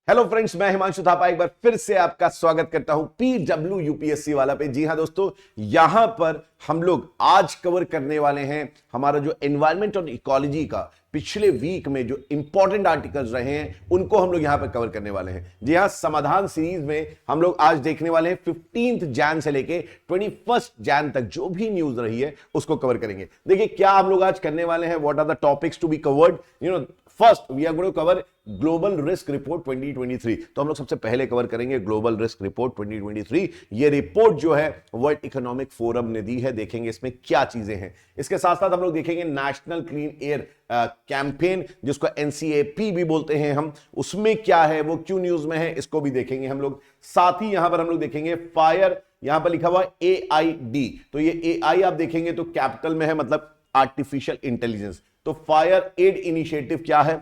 Hello friends, मैं हिमांशु थापा एक बार फिर से आपका स्वागत करता हूं पीडब्ल्यू यूपीएससी वाला पे। जी हां दोस्तों, यहां पर हम लोग आज कवर करने वाले हैं हमारा जो एनवायरमेंट और इकोलॉजी का पिछले वीक में जो इंपॉर्टेंट आर्टिकल्स रहे हैं उनको हम लोग यहां पर कवर करने वाले हैं। जी हां, समाधान सीरीज में हम लोग आज देखने वाले हैं 15th जैन से लेके 21st जैन तक जो भी न्यूज रही है उसको कवर करेंगे। देखिए क्या हम लोग आज करने वाले हैं, what are the topics to be covered. First we are going to cover global risk report 2023। तो हम लोग सबसे पहले कवर करेंगे ग्लोबल रिस्क रिपोर्ट 2023। ये रिपोर्ट जो है वर्ल्ड इकोनॉमिक फोरम ने दी है, देखेंगे इसमें क्या चीजें हैं। इसके साथ साथ हम लोग देखेंगे नेशनल क्लीन एयर कैंपेन, जिसको एनसीएपी भी बोलते हैं हम, उसमें क्या है, वो क्यों न्यूज में है, इसको भी देखेंगे हम लोग। साथ ही यहां पर हम लोग देखेंगे फायर, यहां पर लिखा हुआ AID, तो ये AI आप देखेंगे तो कैपिटल में है, मतलब आर्टिफिशियल इंटेलिजेंस। तो फायर एड इनिशिएटिव क्या है,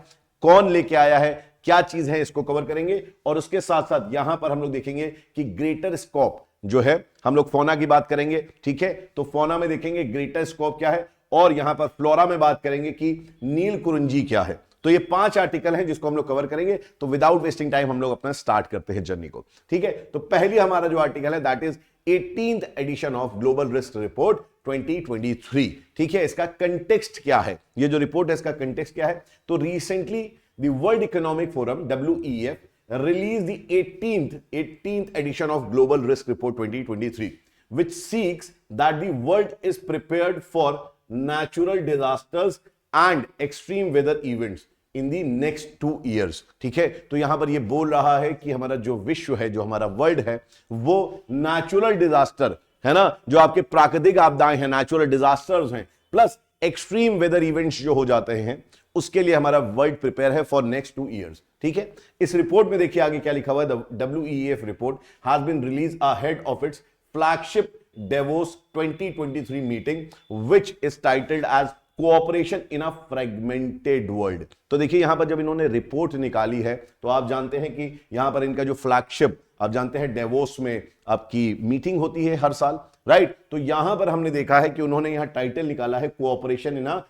कौन लेके आया है, क्या चीज है, इसको कवर करेंगे। और उसके साथ साथ यहां पर हम लोग देखेंगे कि ग्रेटर स्कोप जो है, हम लोग फौना की बात करेंगे, ठीक है। तो फौना में देखेंगे ग्रेटर स्कोप क्या है, और यहां पर फ्लोरा में बात करेंगे कि नील कुरिंजी क्या है। तो ये 5 आर्टिकल हैं जिसको हम लोग कवर करेंगे। तो विदाउट वेस्टिंग टाइम हम लोग अपना स्टार्ट करते हैं जर्नी को, ठीक है। तो पहली हमारा जो आर्टिकल है that is 18th edition of global risk report 2023, ठीक है। इसका कंटेक्स्ट क्या है, ये जो रिपोर्ट है इसका कंटेक्स्ट क्या है। तो recently the world economic forum WEF released the 18th edition of Global Risk Report 2023, which seeks that the world is prepared for natural disasters and extreme weather events in the next 2 years, ठीक है। तो यहां पर ये बोल रहा है कि हमारा जो विश्व है, जो हमारा वर्ल्ड है, वो नेचुरल डिजास्टर है ना, जो आपके प्राकृतिक आपदाएं हैं, नेचुरल डिजास्टर्स हैं, प्लस एक्सट्रीम वेदर इवेंट्स जो हो जाते हैं, उसके लिए हमारा वर्ल्ड प्रिपेयर है फॉर नेक्स्ट 2 years, ठीक है। इस रिपोर्ट में देखिए आगे क्या लिखा हुआ है। WEF report has been release ahead of its flagship Davos 2023 meeting which is titled as cooperation in a fragmented world. तो देखिए यहां पर जब इन्होंने रिपोर्ट निकाली है तो आप जानते हैं कि यहां पर इनका जो फ्लैगशिप, आप जानते हैं डेवोस में आपकी मीटिंग होती है हर साल, राइट। तो यहां पर हमने देखा है कि उन्होंने यहां टाइटल निकाला है cooperation in a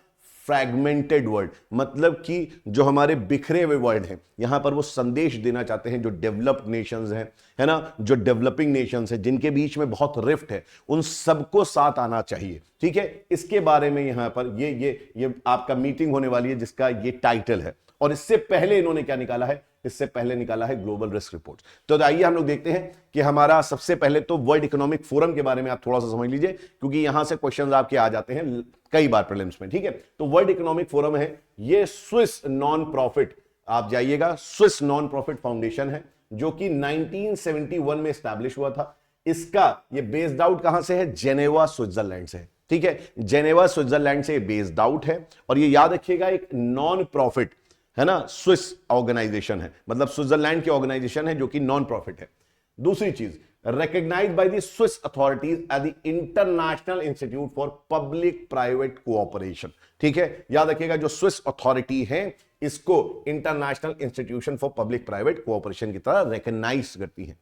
fragmented world, मतलब कि जो हमारे बिखरे हुए वर्ल्ड हैं, यहां पर वो संदेश देना चाहते हैं जो डेवलप्ड नेशंस हैं, है ना, जो डेवलपिंग नेशंस हैं, जिनके बीच में बहुत रिफ्ट है, उन सबको साथ आना चाहिए, ठीक है। इसके बारे में यहां पर ये आपका मीटिंग होने वाली है जिसका ये टाइटल है। और इससे पहले इन्होंने क्या निकाला है, इससे पहले निकाला है ग्लोबल रिस्क रिपोर्ट। तो आइए हम लोग देखते हैं कि हमारा सबसे पहले तो वर्ल्ड इकोनॉमिक फोरम के बारे में आप थोड़ा सा समझ लीजिए, क्योंकि यहां से क्वेश्चंस आपके आ जाते हैं कई बार प्रीलिम्स में, ठीक है। तो वर्ल्ड इकोनॉमिक फोरम है, ये स्विस नॉन प्रॉफिट, आप जाइएगा, स्विस नॉन प्रॉफिट फाउंडेशन है जो कि 1971 में स्टैब्लिश हुआ था। इसका ये बेस्ड आउट कहां से है, जेनेवा स्विट्जरलैंड से, ठीक है। जेनेवा स्विट्जरलैंड से बेस्ड आउट है। और ये याद रखिएगा एक नॉन प्रॉफिट है ना, स्विस ऑर्गेनाइजेशन है, मतलब स्विट्जरलैंड की ऑर्गेनाइजेशन है जो कि नॉन प्रॉफिट है। दूसरी चीज, recognized by the Swiss authorities as the International Institute for Public Private Cooperation, ठीक है। याद रखिएगा जो स्विस अथॉरिटी है इसको international institution for public private cooperation की तरह रिकॉग्नाइज करती है।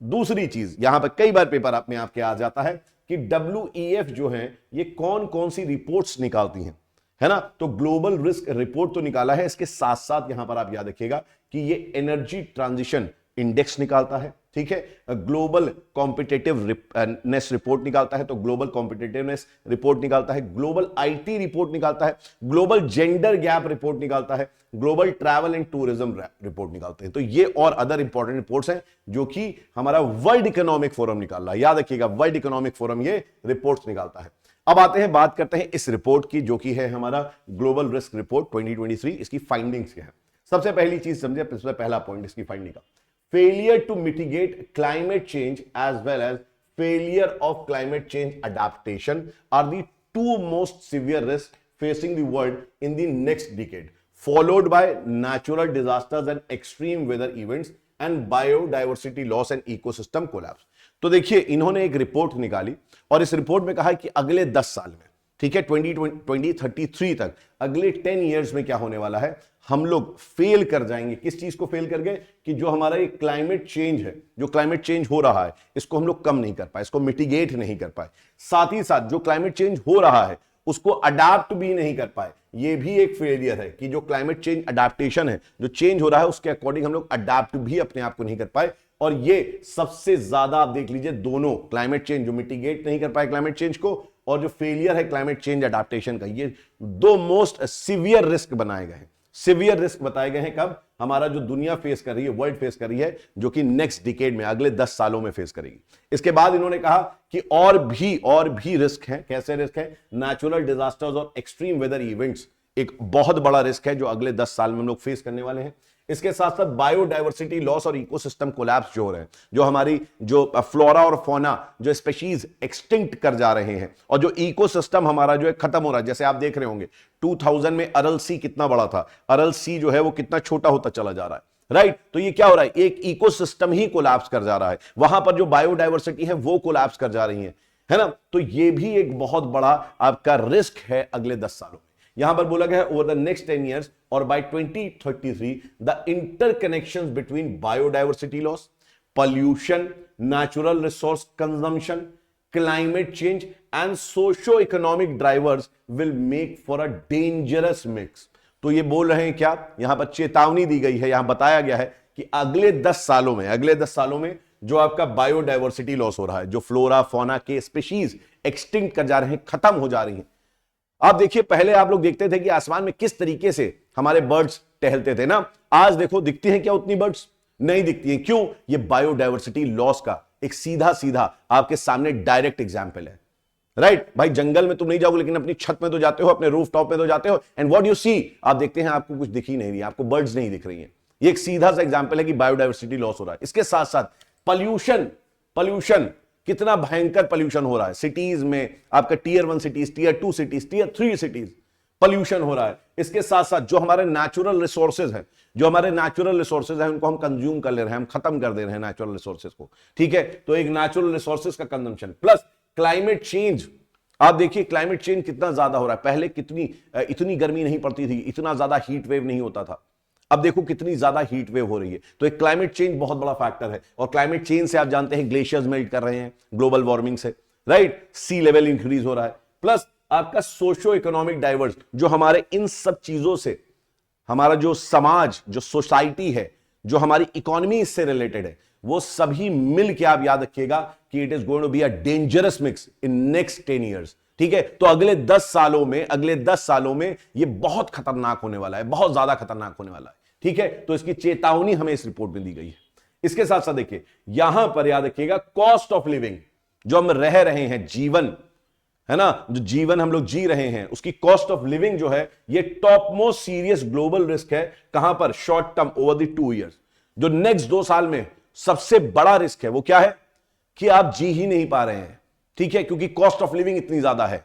दूसरी चीज, यहां पर कई बार पेपर में आपके आ जाता है कि WEF जो है ये कौन कौन सी रिपोर्ट्स निकालती हैं, है ना। तो ग्लोबल रिस्क रिपोर्ट तो निकाला है, इसके साथ साथ यहां पर आप याद रखिएगा कि ये एनर्जी ट्रांजिशन इंडेक्स निकालता है, ठीक है। ग्लोबल कॉम्पिटिटिवनेस रिपोर्ट निकालता है, तो ग्लोबल कॉम्पिटिटिवनेस रिपोर्ट निकालता है, ग्लोबल IT रिपोर्ट निकालता है, ग्लोबल जेंडर गैप रिपोर्ट निकालता है, global travel and tourism report निकालते हैं। तो ये और अदर इंपॉर्टेंट रिपोर्ट्स हैं जो कि हमारा वर्ल्ड इकोनॉमिक फोरम निकाल रहा है। याद रखिएगा वर्ल्ड इकोनॉमिक फोरम ये रिपोर्ट्स निकालता है। अब आते हैं, बात करते हैं इस रिपोर्ट की जो कि है हमारा ग्लोबल रिस्क रिपोर्ट 2023। इसकी फाइंडिंग्स क्या है, सबसे पहली चीज समझे, पहला पॉइंट इसकी फाइंडिंग का, failure to mitigate climate change as well as failure of climate change adaptation are the 2 most severe risks facing the world in the next decade, followed by natural disasters and extreme weather events and biodiversity loss and ecosystem collapse। तो देखिए इन्होंने एक report निकाली और इस report में कहा है कि अगले 10 साल में, ठीक है, 2033 तक, अगले 10 years में क्या होने वाला है, हम लोग फेल कर जाएंगे। किस चीज को फेल कर गए, कि जो हमारा ये क्लाइमेट चेंज है, जो क्लाइमेट चेंज हो रहा है, इसको हम लोग कम नहीं कर पाए, इसको मिटिगेट नहीं कर पाए। साथ ही साथ जो क्लाइमेट चेंज हो रहा है उसको अडाप्ट भी नहीं कर पाए। ये भी एक फेलियर है कि जो क्लाइमेट चेंज अडाप्टेशन है, जो चेंज हो रहा है उसके अकॉर्डिंग हम लोग अडाप्ट भी अपने आप को नहीं कर पाए। और ये सबसे ज्यादा आप देख लीजिए, दोनों क्लाइमेट चेंज जो मिटिगेट नहीं कर पाए क्लाइमेट चेंज को, और जो फेलियर है क्लाइमेट चेंज अडाप्टेशन का, ये दो मोस्ट सीवियर रिस्क बनाए गए हैं। सीवियर रिस्क बताए गए हैं कब? हमारा जो दुनिया फेस कर रही है, वर्ल्ड फेस कर रही है, जो कि नेक्स्ट डिकेड में, अगले 10 सालों में फेस करेगी। इसके बाद इन्होंने कहा कि और भी रिस्क हैं। कैसे रिस्क है? नेचुरल डिजास्टर्स और एक्सट्रीम वेदर इवेंट्स एक बहुत बड़ा रिस्क है जो अगले 10 साल में हम लोग फेस करने वाले हैं। इसके साथ साथ बायोडायवर्सिटी लॉस और इकोसिस्टम कोलैप्स जो हो रहे हैं, जो हमारी जो फ्लोरा और फौना, जो स्पीशीज एक्सटिंक्ट कर जा रहे हैं, और जो इकोसिस्टम हमारा जो है खत्म हो रहा है। जैसे आप देख रहे होंगे 2000 में अरल सी कितना बड़ा था, अरल सी जो है वो कितना छोटा होता चला जा रहा है, राइट? तो ये क्या हो रहा है? एक इकोसिस्टम ही कोलैप्स कर जा रहा है, वहां पर जो बायोडायवर्सिटी है वो कोलैप्स कर जा रही है ना? तो ये भी एक बहुत बड़ा आपका रिस्क है अगले 10 सालों में। यहां पर बोला गया है ओवर द नेक्स्ट 10 इयर्स और by 2033 the interconnections between biodiversity loss, pollution, natural resource consumption, climate change and socio economic drivers will make for a dangerous mix. तो ये बोल रहे हैं क्या? यहां पर चेतावनी दी गई है, यहां बताया गया है कि अगले 10 सालों में जो आपका बायोडायवर्सिटी लॉस हो रहा है, जो फ्लोरा फौना के स्पीशीज एक्सटिंक्ट कर जा रहे हैं, खत्म हो जा रही हैं। आप देखिए, पहले आप लोग देखते थे कि आसमान में किस तरीके से हमारे बर्ड्स टहलते थे ना, आज देखो दिखती हैं क्या उतनी बर्ड्स? नहीं दिखती हैं। क्यों? ये बायोडायवर्सिटी लॉस का एक सीधा सीधा आपके सामने डायरेक्ट एग्जाम्पल है, राइट? भाई जंगल में तुम नहीं जाओगे, लेकिन अपनी छत में तो जाते हो, अपने रूफ टॉप में तो जाते हो, एंड व्हाट यू सी, आप देखते हैं आपको कुछ दिख ही नहीं रही, आपको बर्ड्स नहीं दिख रही हैं। ये एक सीधा सा एग्जाम्पल है कि बायोडायवर्सिटी लॉस हो रहा है। इसके साथ साथ पॉल्यूशन कितना भयंकर पॉल्यूशन हो रहा है सिटीज में, आपका tier 1 cities, tier 2 cities, tier 3 cities pollution हो रहा है। इसके साथ साथ जो हमारे नेचुरल रिसोर्सेज हैं उनको हम कंज्यूम कर ले रहे हैं, हम खत्म कर दे रहे हैं नेचुरल रिसोर्सेज को, ठीक है? तो एक नेचुरल रिसोर्सेज का कंजम्पशन प्लस क्लाइमेट चेंज। आप देखिए क्लाइमेट चेंज कितना ज्यादा हो रहा है। पहले इतनी गर्मी नहीं पड़ती थी, इतना ज्यादा हीट वेव नहीं होता था, अब देखो कितनी ज्यादा हीट वेव हो रही है। तो एक क्लाइमेट चेंज बहुत बड़ा फैक्टर है, और क्लाइमेट चेंज से आप जानते हैं ग्लेशियर्स मेल्ट कर रहे हैं ग्लोबल वार्मिंग से, राइट? सी लेवल इंक्रीज हो रहा है, प्लस आपका सोशो इकोनॉमिक डाइवर्स, जो हमारे इन सब चीजों से हमारा जो समाज, जो सोसाइटी है, जो हमारी इकोनॉमी इससे रिलेटेड है, वो सभी मिल के आप याद रखिएगा कि it is going to be a dangerous mix in next 10 years, ठीक है? तो अगले 10 सालों में ये बहुत खतरनाक होने वाला है, बहुत ज्यादा खतरनाक होने वाला है, ठीक है? तो इसकी चेतावनी हमें इस रिपोर्ट में दी गई है। इसके साथ साथ देखिए यहां पर याद रखिएगा कॉस्ट ऑफ लिविंग, जो हम रह रहे हैं, जीवन है ना, जो जीवन हम लोग जी रहे हैं, उसकी कॉस्ट ऑफ लिविंग जो है, ये top most serious global risk है। कहां पर? Short term, over the 2 years. जो नेक्स्ट 2 साल में सबसे बड़ा रिस्क है वो क्या है? कि आप जी ही नहीं पा रहे हैं, ठीक है? क्योंकि कॉस्ट ऑफ लिविंग इतनी ज्यादा है।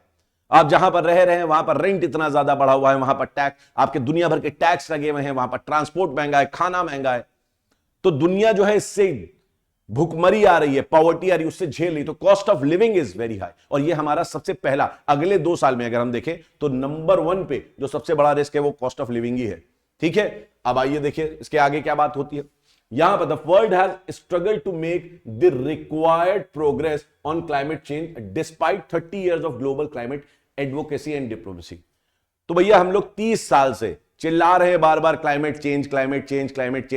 आप जहां पर रह रहे हैं वहां पर रेंट इतना ज्यादा बढ़ा हुआ है, वहां पर टैक्स, आपके दुनिया भर के टैक्स लगे हुए हैं, वहां पर ट्रांसपोर्ट महंगा है, खाना महंगा है। तो दुनिया जो है इससे भुखमरी आ रही है, पॉवर्टी आ रही है, उससे झेल रही। तो cost of living is very high, और ये हमारा सबसे पहला अगले 2 साल में अगर हम देखें तो नंबर 1 पे जो सबसे बड़ा रिस्क है वो कॉस्ट ऑफ लिविंग ही है, ठीक है? अब आइए देखिए इसके आगे क्या बात होती है। यहां पर the world has struggle to make the required progress on climate change despite 30 years of global climate advocacy and diplomacy. तो भैया हम लोग 30 साल से चिल्ला रहे हैं बार बार क्लाइमेट चेंज,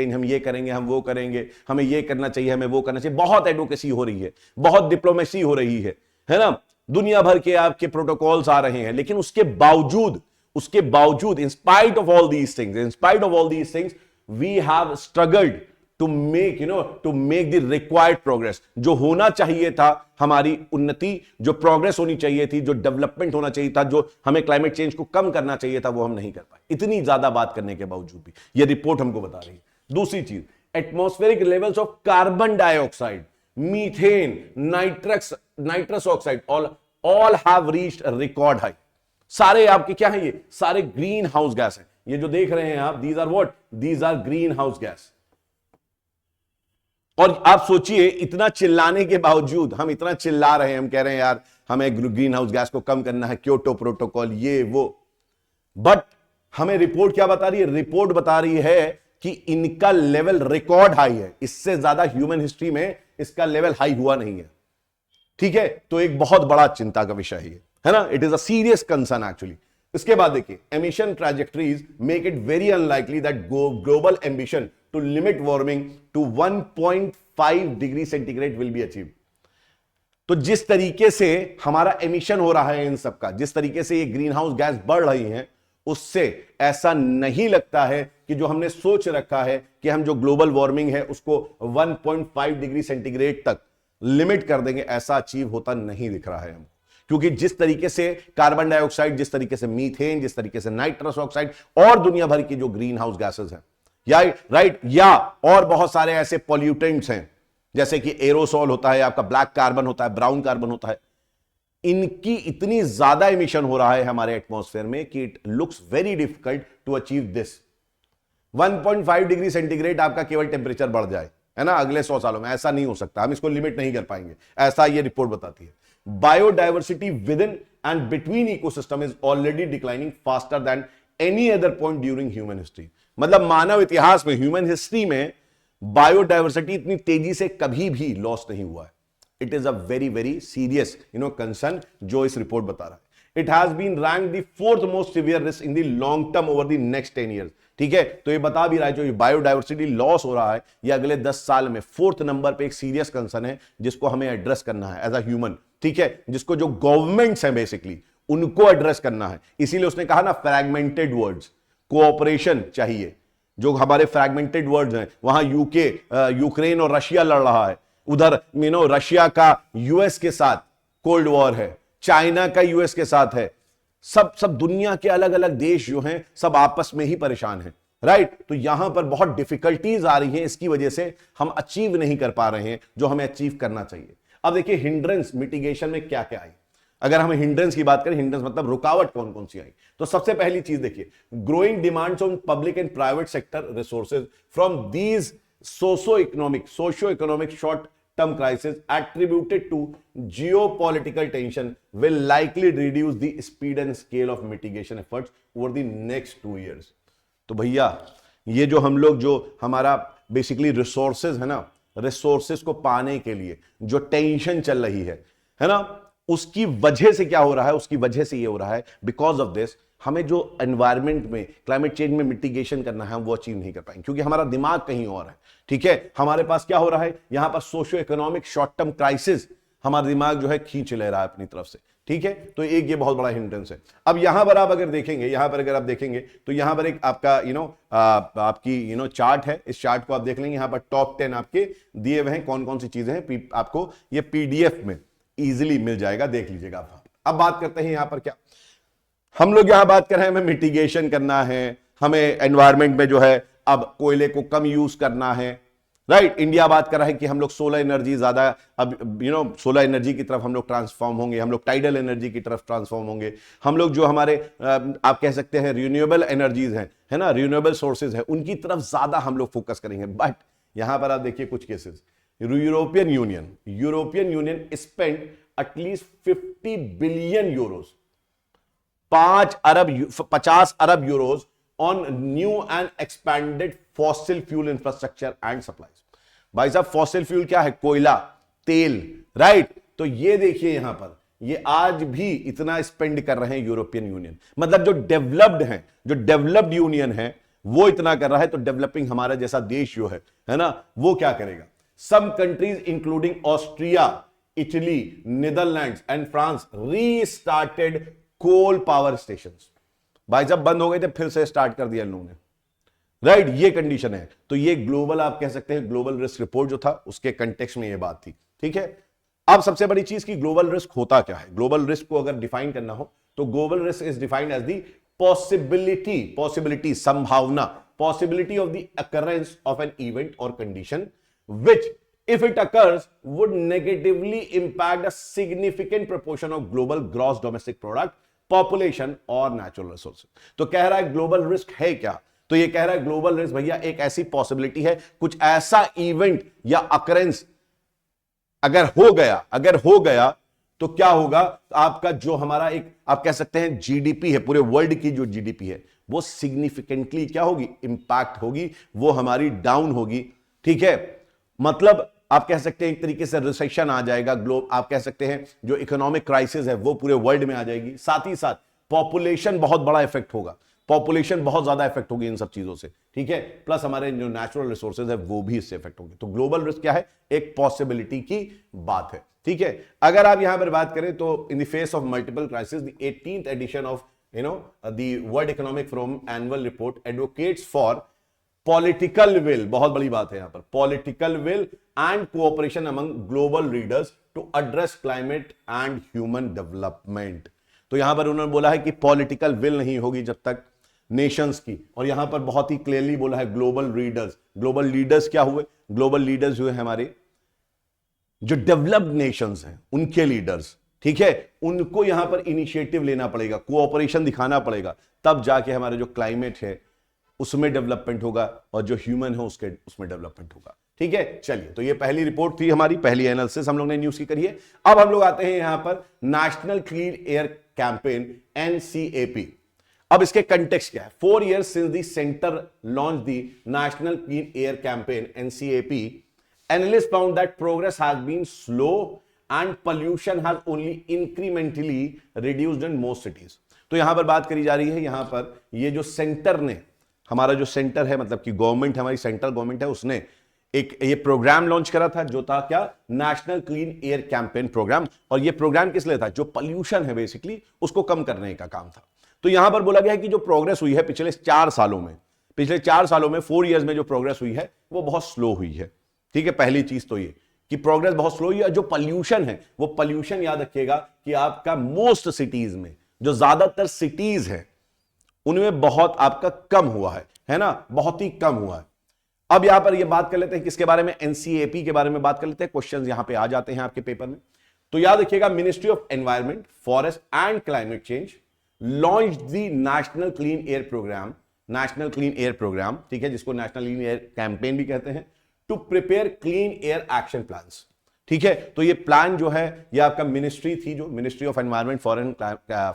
हम ये करेंगे, हम वो करेंगे, हमें ये करना चाहिए, हमें वो करना चाहिए। बहुत एडवोकेसी हो रही है, बहुत डिप्लोमेसी हो रही है ना? दुनिया भर के आपके प्रोटोकॉल्स आ रहे हैं, लेकिन उसके बावजूद in spite of all these things we have struggled to make the required progress. जो होना चाहिए था, हमारी उन्नति, जो प्रोग्रेस होनी चाहिए थी, जो डेवलपमेंट होना चाहिए था, जो हमें क्लाइमेट चेंज को कम करना चाहिए था, वो हम नहीं कर पाए, इतनी ज्यादा बात करने के बावजूद भी। ये रिपोर्ट हमको बता रही है। दूसरी चीज, atmospheric levels of carbon dioxide, methane, nitrous oxide all have reached record high. सारे आपके क्या है? ये सारे ग्रीन हाउस गैस है। ये जो देख रहे हैं आप, these are greenhouse gas. और आप सोचिए, इतना चिल्लाने के बावजूद, हम इतना चिल्ला रहे हैं, हम कह रहे हैं यार हमें ग्रीन हाउस गैस को कम करना है, क्योटो प्रोटोकॉल, ये वो, बट हमें रिपोर्ट क्या बता रही है? रिपोर्ट बता रही है कि इनका लेवल रिकॉर्ड हाई है। इससे ज्यादा ह्यूमन हिस्ट्री में इसका लेवल हाई हुआ नहीं है, ठीक है? तो एक बहुत बड़ा चिंता का विषय है है ना, it is a serious concern actually. इसके बाद देखिए, emission trajectories make it very unlikely that global ambition to limit warming to 1.5 degree centigrade will be achieved. तो जिस तरीके से हमारा एमिशन हो रहा है इन सब का, जिस तरीके से ये ग्रीन हाउस गैस बढ़ रही हैं, उससे ऐसा नहीं लगता है कि जो हमने सोच रखा है कि हम जो ग्लोबल वार्मिंग है उसको 1.5 डिग्री सेंटीग्रेड तक लिमिट कर देंगे, ऐसा अचीव होता नहीं दिख रहा है हमको। क्योंकि जिस तरीके से कार्बन डाइऑक्साइड, जिस तरीके से मीथेन, जिस तरीके से नाइट्रस ऑक्साइड और दुनिया भर की जो ग्रीन हाउस गैसेज हैं, या राइट, या और बहुत सारे ऐसे पॉल्यूटेंट्स हैं जैसे कि एरोसोल होता है, आपका ब्लैक कार्बन होता है, ब्राउन कार्बन होता है, इनकी इतनी ज्यादा एमिशन हो रहा है हमारे एटमॉस्फेयर में कि it looks very difficult to achieve this. 1.5 degree centigrade आपका केवल टेम्परेचर बढ़ जाए, है ना, अगले 100 सालों में, ऐसा नहीं हो सकता, हम इसको लिमिट नहीं कर पाएंगे, ऐसा ये रिपोर्ट बताती है। Biodiversity with in and between ecosystem is already declining faster than any other point during human history. मतलब मानव इतिहास में, ह्यूमन हिस्ट्री में बायोडाइवर्सिटी इतनी तेजी से कभी भी लॉस नहीं हुआ है। It is a very very serious concern जो इस रिपोर्ट बता रहा है। It has been ranked the fourth most severe risk in the long term over the next 10 years. ठीक है, तो ये बता भी रहा है जो ये बायोडाइवर्सिटी लॉस हो रहा है ये अगले 10 साल में 4th नंबर पे एक सीरियस कंसर्न है जिसको हमें एड्रेस करना है एज अ ह्यूमन। ठीक है, जिसको जो गवर्नमेंट्स हैं बेसिकली उनको एड्रेस करना है। इसीलिए उसने कहा ना, फ्रैगमेंटेड वर्ड्स, कोऑपरेशन चाहिए। जो हमारे फ्रैगमेंटेड वर्ड्स हैं, वहां यूक्रेन और रशिया लड़ रहा है, उधर रशिया का यूएस के साथ कोल्ड वॉर है, चाइना का यूएस के साथ है, सब दुनिया के अलग अलग देश जो हैं सब आपस में ही परेशान हैं, राइट। तो यहां पर बहुत डिफिकल्टीज आ रही हैं, इसकी वजह से हम अचीव नहीं कर पा रहे हैं जो हमें अचीव करना चाहिए। अब देखिए हिंड्रेंस मिटिगेशन में क्या क्या आई। अगर हम हिंड्रेंस की बात करें, हिंड्रेंस मतलब रुकावट कौन कौन सी आई, तो सबसे पहली चीज देखिए, growing demands on public and private sector resources from these socio economic short term crisis attributed to geopolitical tension will likely reduce the speed and scale of mitigation efforts over the next 2 years। तो भैया ये जो हम लोग जो हमारा basically resources है ना, रिसोर्सेज को पाने के लिए जो टेंशन चल रही है ना, उसकी वजह से क्या हो रहा है, उसकी वजह से ये हो रहा है बिकॉज ऑफ दिस हमें जो एनवायरनमेंट में क्लाइमेट चेंज में मिटिगेशन करना है वो अचीव नहीं कर पाएंगे क्योंकि हमारा दिमाग कहीं और है। ठीक है, हमारे पास क्या हो रहा है यहां पर socio economic short term crisis, हमारा दिमाग जो है खींच ले रहा है अपनी तरफ से। ठीक है, तो एक ये बहुत बड़ा हिंड्रेंस है। अब यहां पर आप अगर देखेंगे, यहां पर अगर आप देखेंगे तो यहां पर एक आपका आपकी चार्ट है, इस चार्ट को आप देख लेंगे, यहां पर टॉप 10 आपके दिए हुए हैं, कौन कौन सी चीजें हैं, आपको ये पीडीएफ में इजीली मिल जाएगा, देख लीजिएगा आप। अब बात करते हैं यहां पर क्या, हम लोग यहां बात कर रहे हैं हमें मिटिगेशन करना है, हमें एनवायरमेंट में जो है अब कोयले को कम यूज करना है, राइट। इंडिया बात कर रहा है कि हम लोग सोलर एनर्जी ज्यादा, अब सोलर एनर्जी की तरफ हम लोग ट्रांसफॉर्म होंगे, हम लोग टाइडल एनर्जी की तरफ ट्रांसफॉर्म होंगे, हम लोग जो हमारे आप कह सकते हैं रिन्यूएबल एनर्जीज हैं, है ना, रिन्यूएबल सोर्सेज है, उनकी तरफ ज्यादा हम लोग फोकस करेंगे। बट यहां पर आप देखिए कुछ cases, European union spend at least 50 billion euros, 50 Arab euros on new and expanded fossil fuel infrastructure and supplies. भाई साहब फॉसिल फ्यूल क्या है, कोयला, तेल, राइट। तो ये देखिए यहां पर ये आज भी इतना स्पेंड कर रहे हैं यूरोपियन यूनियन, मतलब जो डेवलप्ड है, जो डेवलप्ड यूनियन है वो इतना कर रहा है, तो डेवलपिंग हमारा जैसा देश जो है ना, वो क्या करेगा। Some countries including Austria, Italy, Netherlands and France restarted coal power stations. भाई साहब बंद हो गए थे, फिर से स्टार्ट कर दिया इन लोगों ने, राइट। ये कंडीशन है। तो ये ग्लोबल आप कह सकते हैं ग्लोबल रिस्क रिपोर्ट जो था उसके कंटेक्स्ट में ये बात थी। ठीक है, अब सबसे बड़ी चीज की ग्लोबल रिस्क होता क्या है। ग्लोबल रिस्क को अगर डिफाइन करना हो तो global risk is defined as the possibility, संभावना, possibility of the occurrence of an event और condition which if it occurs would negatively impact a significant proportion of global gross domestic product, population और natural resources। तो कह रहा है global risk है क्या, तो ये कह रहा है ग्लोबल रिस्क भैया एक ऐसी पॉसिबिलिटी है, कुछ ऐसा इवेंट या अकरेंस अगर हो गया तो क्या होगा, आपका जो हमारा एक आप कह सकते हैं जीडीपी है, पूरे वर्ल्ड की जो जीडीपी है वो सिग्निफिकेंटली क्या होगी, इंपैक्ट होगी, वो हमारी डाउन होगी। ठीक है, मतलब आप कह सकते हैं एक तरीके से रिसेशन आ जाएगा, आप कह सकते हैं जो इकोनॉमिक क्राइसिस है वो पूरे वर्ल्ड में आ जाएगी। साथ ही साथ पॉपुलेशन बहुत बड़ा इफेक्ट होगा, पॉपुलेशन बहुत ज्यादा इफेक्ट होगी इन सब चीजों से, ठीक है। प्लस हमारे जो नेचुरल रिसोर्सेज है वो भी इससे इफेक्ट होंगे। तो ग्लोबल रिस्क क्या है, एक पॉसिबिलिटी की बात है, ठीक है। अगर आप यहां पर बात करें तो in the face of multiple crisis the 18th edition of the world economic forum annual report advocates for political will, बहुत बड़ी बात है यहां पर, political will and cooperation among global leaders to address climate and human development. तो यहां पर उन्होंने बोला है कि पॉलिटिकल विल नहीं होगी जब तक नेशंस की, और यहां पर बहुत ही क्लियरली बोला है ग्लोबल लीडर्स। ग्लोबल लीडर्स क्या हुए, ग्लोबल लीडर्स हुए हमारे जो डेवलप्ड नेशंस हैं उनके लीडर्स, ठीक है। उनको यहां पर इनिशिएटिव लेना पड़ेगा, कोऑपरेशन दिखाना पड़ेगा, तब जाके हमारे जो क्लाइमेट है उसमें डेवलपमेंट होगा और जो ह्यूमन है उसमें डेवलपमेंट होगा, ठीक है। चलिए, तो ये पहली रिपोर्ट थी हमारी, पहली एनालिसिस हम लोग ने न्यूज की करी है। अब हम लोग आते हैं यहां पर National clean Air Campaign NCAP। अब इसके कंटेक्स्ट क्या है, 4 years since the centre launch the national clean Air Campaign NCAP, analyst found that progress has been slow and pollution has only incrementally reduced in most cities. तो यहां पर बात करी जा रही है, यहां पर ये जो सेंटर ने, हमारा जो सेंटर है, मतलब कि गवर्नमेंट, हमारी सेंट्रल गवर्नमेंट है, उसने एक ये प्रोग्राम लॉन्च करा था जो था क्या, National clean Air Campaign programme. और ये प्रोग्राम किस लिए था, जो पोल्यूशन है बेसिकली उसको कम करने का काम था। तो यहां पर बोला गया है कि जो प्रोग्रेस हुई है पिछले 4 सालों में, 4 years में जो प्रोग्रेस हुई है वो बहुत स्लो हुई है, ठीक है। पहली चीज तो ये कि प्रोग्रेस बहुत स्लो हुई है। जो पोल्यूशन है वो पोल्यूशन याद रखिएगा कि आपका मोस्ट सिटीज में, जो ज्यादातर सिटीज है उनमें बहुत आपका कम हुआ है ना, बहुत ही कम हुआ है। अब यहां पर ये बात कर लेते हैं किसके बारे में, NCAP के बारे में बात कर लेते हैं। क्वेश्चंस यहां पे आ जाते हैं आपके पेपर में, तो याद रखिएगा Ministry of Environment, Forest and Climate Change launch the national clean air Programme, National clean air Programme, ठीक है, जिसको नेशनल क्लीन एयर कैंपेन भी कहते हैं, to prepare clean air action plans, ठीक है। तो ये प्लान जो है ये आपका मिनिस्ट्री थी, जो ministry of Environment,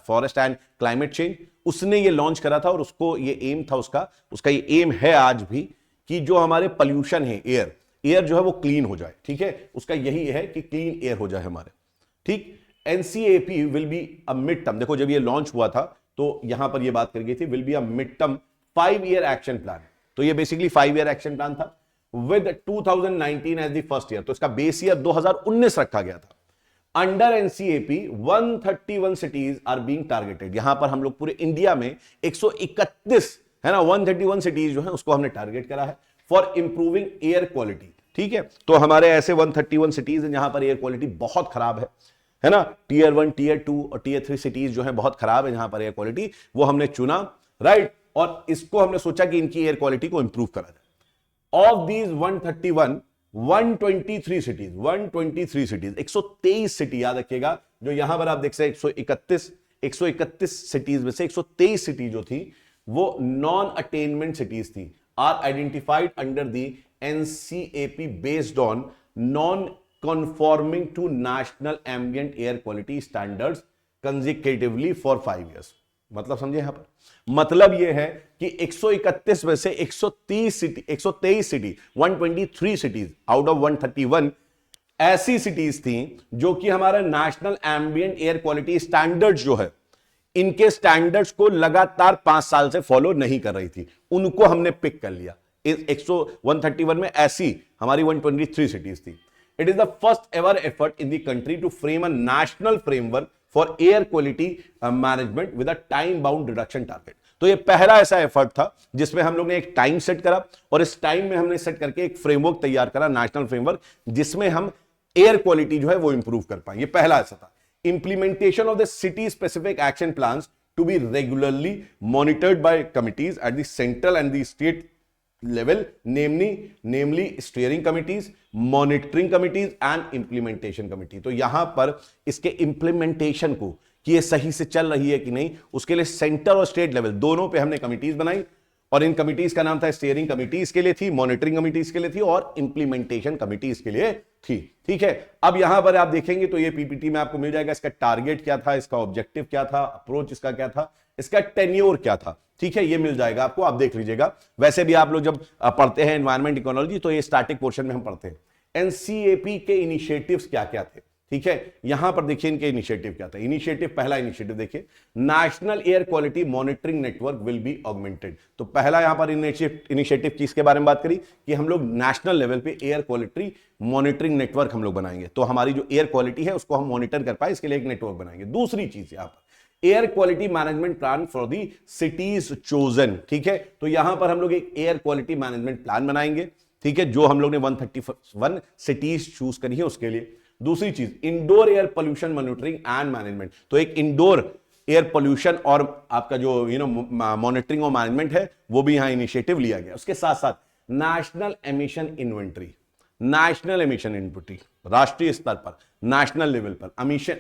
Forest and Climate change, उसने ये लॉन्च करा था। और उसको ये एम था, उसका ये एम है आज भी कि जो हमारे पोल्यूशन है, एयर जो है वो क्लीन हो जाए, ठीक है। उसका यही है कि क्लीन एयर हो जाए हमारे, ठीक। NCAP will be a mid term, देखो जब ये लॉन्च हुआ था तो यहां पर ये बात कर गई थी, will be a mid term 5 year action plan. तो ये बेसिकली 5 year एक्शन प्लान था with 2019 as the first year. तो इसका बेस ईयर 2019 रखा गया था। Under NCAP 131 cities are being targeted. यहां पर हम लोग पूरे इंडिया में 131 है ना, 131 सिटीज जो है उसको हमने टारगेट करा है फॉर इंप्रूविंग एयर क्वालिटी, ठीक है। तो हमारे ऐसे 131 सिटीज हैं जहां पर एयर क्वालिटी बहुत खराब है ना, Tier 1, Tier 2 और Tier 3 सिटीज जो है बहुत खराब है जहां पर एयर क्वालिटी, वो हमने चुना, राइट। और इसको हमने सोचा कि इनकी एयर क्वालिटी को इंप्रूव करा जाए। ऑफ दीज 131, 123 सिटीज, 123 सिटी याद रखिएगा, जो यहां पर आप देख सकते 131 सिटीज में से 123 सिटी जो थी वो नॉन अटेनमेंट सिटीज थी, are identified under the NCAP based on non conforming to national ambient air quality standards consecutively for 5 years। मतलब समझे यहां पर, मतलब यह है कि 131 में से 123 सिटी 123 सिटीज आउट ऑफ 131 ऐसी सिटीज थी जो कि हमारा national ambient air quality standards जो है, इनके स्टैंडर्ड्स को लगातार 5 साल से फॉलो नहीं कर रही थी, उनको हमने पिक कर लिया। इस 131 में ऐसी हमारी 123 सिटीज थी। It is the first ever effort in the country to frame a national framework for air quality management with a time-bound reduction target। तो ये पहला ऐसा एफर्ट था जिसमें हम लोग ने एक टाइम सेट करा और इस टाइम में हमने सेट करके एक फ्रेमवर्क तैयार करा, नेशनल फ्रेमवर्क, जिसमें हम एयर क्वालिटी जो है वो इंप्रूव कर पाए। ये पहला ऐसा था। Implementation of the city specific action plans to be regularly monitored by committees at the central and the state level, namely steering committees, monitoring committees and implementation committee। तो यहां पर इसके इंप्लीमेंटेशन को कि ये सही से चल रही है कि नहीं, उसके लिए सेंटर और स्टेट लेवल दोनों पे हमने कमिटीज बनाई और इन कमिटीज का नाम था स्टीयरिंग कमिटीज के लिए थी, मॉनिटरिंग कमिटीज के लिए थी और इंप्लीमेंटेशन कमिटीज के लिए थी, ठीक है। अब यहां पर आप देखेंगे तो ये पीपीटी में आपको मिल जाएगा, इसका टारगेट क्या था, इसका ऑब्जेक्टिव क्या था, अप्रोच इसका क्या था, इसका टेन्योर क्या था, ठीक है। ये मिल जाएगा आपको, आप देख लीजिएगा। वैसे भी आप लोग जब पढ़ते हैं एनवायरमेंट इकोलॉजी तो ये स्टैटिक पोर्शन में हम पढ़ते हैं। एनसीएपी के इनिशिएटिव्स क्या क्या थे, ठीक है। यहां पर देखिए इनके इनिशिएटिव क्या था। इनिशिएटिव, पहला इनिशिएटिव देखिए, national air quality monitoring network will be augmented. तो पहला यहां पर इनिशिएटिव किसके बारे में बात करी कि हम लोग नेशनल लेवल पे एयर क्वालिटी मॉनिटरिंग नेटवर्क हम लोग बनाएंगे, तो हमारी जो एयर क्वालिटी है उसको हम मॉनिटर कर पाए, इसके लिए एक नेटवर्क बनाएंगे। दूसरी चीज यहां पर air quality management plan for the cities chosen, ठीक है। तो यहां पर हम लोग एक एयर क्वालिटी मैनेजमेंट प्लान बनाएंगे, ठीक है, जो हम लोग ने 131 सिटीज चूज करी है उसके लिए। दूसरी चीज indoor air pollution monitoring and management, तो एक इंडोर एयर पोल्यूशन और आपका जो मॉनिटरिंग और मैनेजमेंट है वो भी यहां इनिशिएटिव लिया गया। उसके साथ साथ national emission inventory, national emission inventory, राष्ट्रीय स्तर पर, नेशनल लेवल पर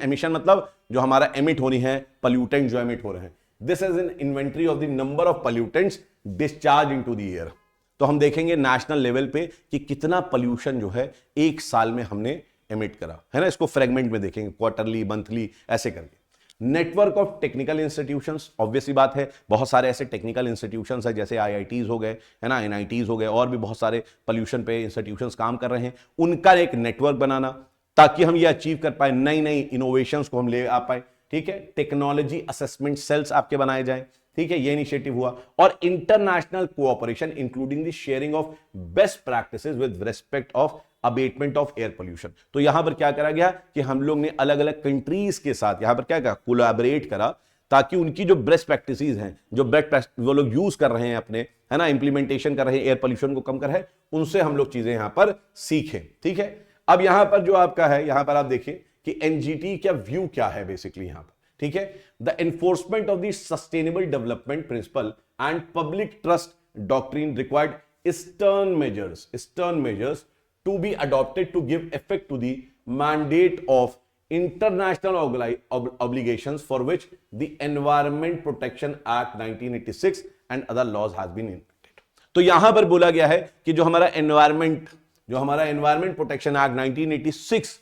एमिशन मतलब जो हमारा एमिट होनी है, पोल्यूटेंट जो एमिट हो रहे हैं, this is an inventory of the number of pollutants discharge into the air. तो हम देखेंगे नेशनल लेवल पे कि कितना पोल्यूशन जो है एक साल में हमने एमिट करा है ना, इसको फ्रेगमेंट में देखेंगे, क्वार्टरली, मंथली, ऐसे करके। Network of technical institutions, obviously बात है बहुत सारे ऐसे टेक्निकल इंस्टीट्यूशंस है, जैसे आईआईटीज हो गए है ना, एनआईटीज हो गए, और भी बहुत सारे पोल्यूशन पे इंस्टीट्यूशंस काम कर रहे हैं, उनका एक नेटवर्क बनाना ताकि हम ये अचीव कर पाए, नई नई इनोवेशंस को हम ले आ पाए, ठीक है। टेक्नोलॉजी असेसमेंट सेल्स आपके बनाए जाए, ठीक है, ये इनिशिएटिव हुआ। और international cooperation including the sharing of best practices with respect of abatement of air pollution. तो यहां पर क्या करा गया कि हम लोग ने अलग अलग कंट्रीज के साथ यहां पर क्या करा, कोलैबोरेट करा, ताकि उनकी जो बेस्ट प्रैक्टिसेस हैं, जो बेस्ट वो लोग यूज कर रहे हैं अपने, है ना, इंप्लीमेंटेशन कर रहे हैं, एयर पोल्यूशन को कम कर रहे हैं, उनसे हम लोग चीजें यहां पर सीखें, ठीक है। अब यहां पर जो आपका है, यहां पर आप देखिए कि एनजीटी का व्यू क्या है बेसिकली यहां पर, ठीक है। The enforcement of the sustainable development principle and public trust doctrine required stern measures to be adopted to give effect to the mandate of international obligations for which the Environment Protection Act 1986 and other laws has been enacted। तो यहां पर बोला गया है कि जो हमारा environment protection act 1986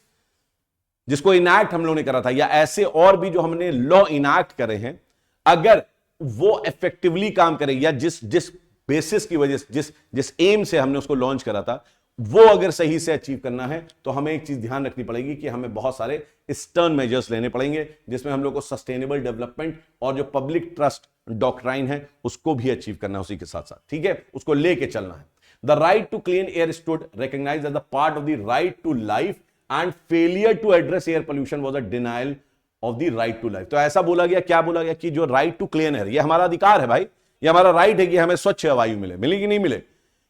जिसको इनैक्ट हम लोगों ने करा था, या ऐसे और भी जो हमने लॉ इनैक्ट करे हैं, अगर वो इफेक्टिवली काम करे, या जिस बेसिस की वजह से, जिस एम से हमने उसको लॉन्च करा था, वो अगर सही से अचीव करना है, तो हमें एक चीज ध्यान रखनी पड़ेगी कि हमें बहुत सारे स्टर्न मेजर्स लेने पड़ेंगे, जिसमें हम लोग को सस्टेनेबल डेवलपमेंट और जो पब्लिक ट्रस्ट डॉक्ट्राइन है उसको भी अचीव करना है उसी के साथ साथ, ठीक है, उसको लेके चलना है। The right to clean air stood recognised as the part of the right to life and failure to address air pollution was a denial of the right to life. तो ऐसा बोला गया, क्या बोला गया कि जो राइट टू क्लीन एयर, ये हमारा अधिकार है भाई, ये हमारा राइट है कि हमें स्वच्छ वायु मिले कि नहीं मिले,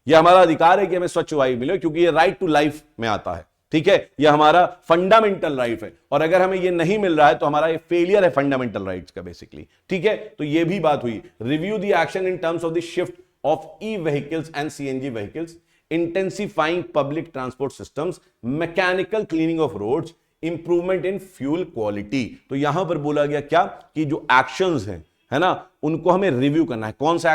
यह हमारा अधिकार है कि हमें स्वच्छ वायु मिले, क्योंकि ये राइट टू लाइफ में आता है, ठीक है, यह हमारा फंडामेंटल राइट है, और अगर हमें ये नहीं मिल रहा है तो हमारा ये फेलियर है फंडामेंटल राइट्स का बेसिकली, ठीक है। तो ये भी बात हुई। Review the action in terms of the shift of e vehicles and CNG vehicles, intensifying public transport systems, mechanical cleaning of roads, improvement in fuel quality. तो यहां पर बोला गया क्या कि जो एक्शंस हैं, है ना, उनको हमें रिव्यू करना है। कौन से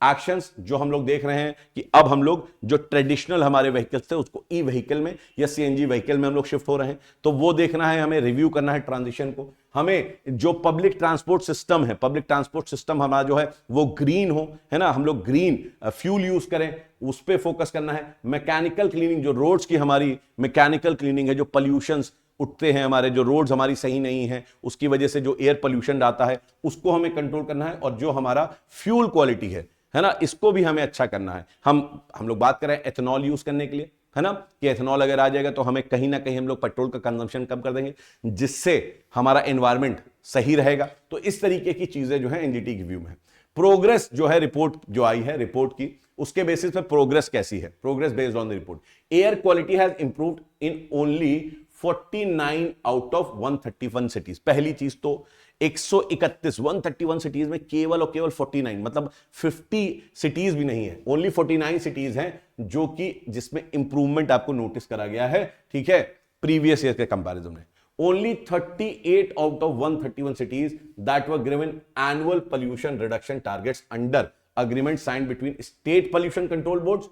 एक्शंस जो हम लोग देख रहे हैं कि अब हम लोग जो ट्रेडिशनल हमारे व्हीकल्स थे उसको ई व्हीकल में या सीएनजी व्हीकल में हम लोग शिफ्ट हो रहे हैं, तो वो देखना है, हमें रिव्यू करना है ट्रांजिशन को। हमें जो पब्लिक ट्रांसपोर्ट सिस्टम है, पब्लिक ट्रांसपोर्ट सिस्टम हमारा जो है वो ग्रीन हो, है ना, हम लोग ग्रीन फ्यूल यूज करें, उस पर फोकस करना है। मैकेनिकल क्लीनिंग, जो रोड्स की हमारी मैकेनिकल क्लीनिंग है, जो पॉल्यूशंस उठते हैं हमारे, जो रोड्स हमारी सही नहीं है, उसकी वजह से जो एयर पोल्यूशन आता है उसको हमें कंट्रोल करना है। और जो हमारा फ्यूल क्वालिटी है ना, इसको भी हमें अच्छा करना है। हम लोग बात करें एथेनॉल यूज करने के लिए, है ना, कि एथेनॉल अगर आ जाएगा तो हमें कहीं ना कहीं हम लोग पेट्रोल का कंजम्पशन कम कर देंगे, जिससे हमारा एनवायरमेंट सही रहेगा। तो इस तरीके की चीजें जो है एनजीटी की व्यू में। प्रोग्रेस जो है, रिपोर्ट जो आई है, रिपोर्ट की उसके बेसिस पे प्रोग्रेस कैसी है, progress based on the report. Air quality has improved in only 49 out of 131 cities. पहली चीज तो 131 सिटीज में केवल और केवल 49, मतलब 50 सिटीज भी नहीं है, ओनली 49 सिटीज हैं जो कि जिसमें इंप्रूवमेंट आपको नोटिस करा गया है, ठीक है, प्रीवियस ईयर के कंपैरिजन में। Only 38 out of 131 cities that were given annual pollution reduction targets under agreement signed between state pollution control boards,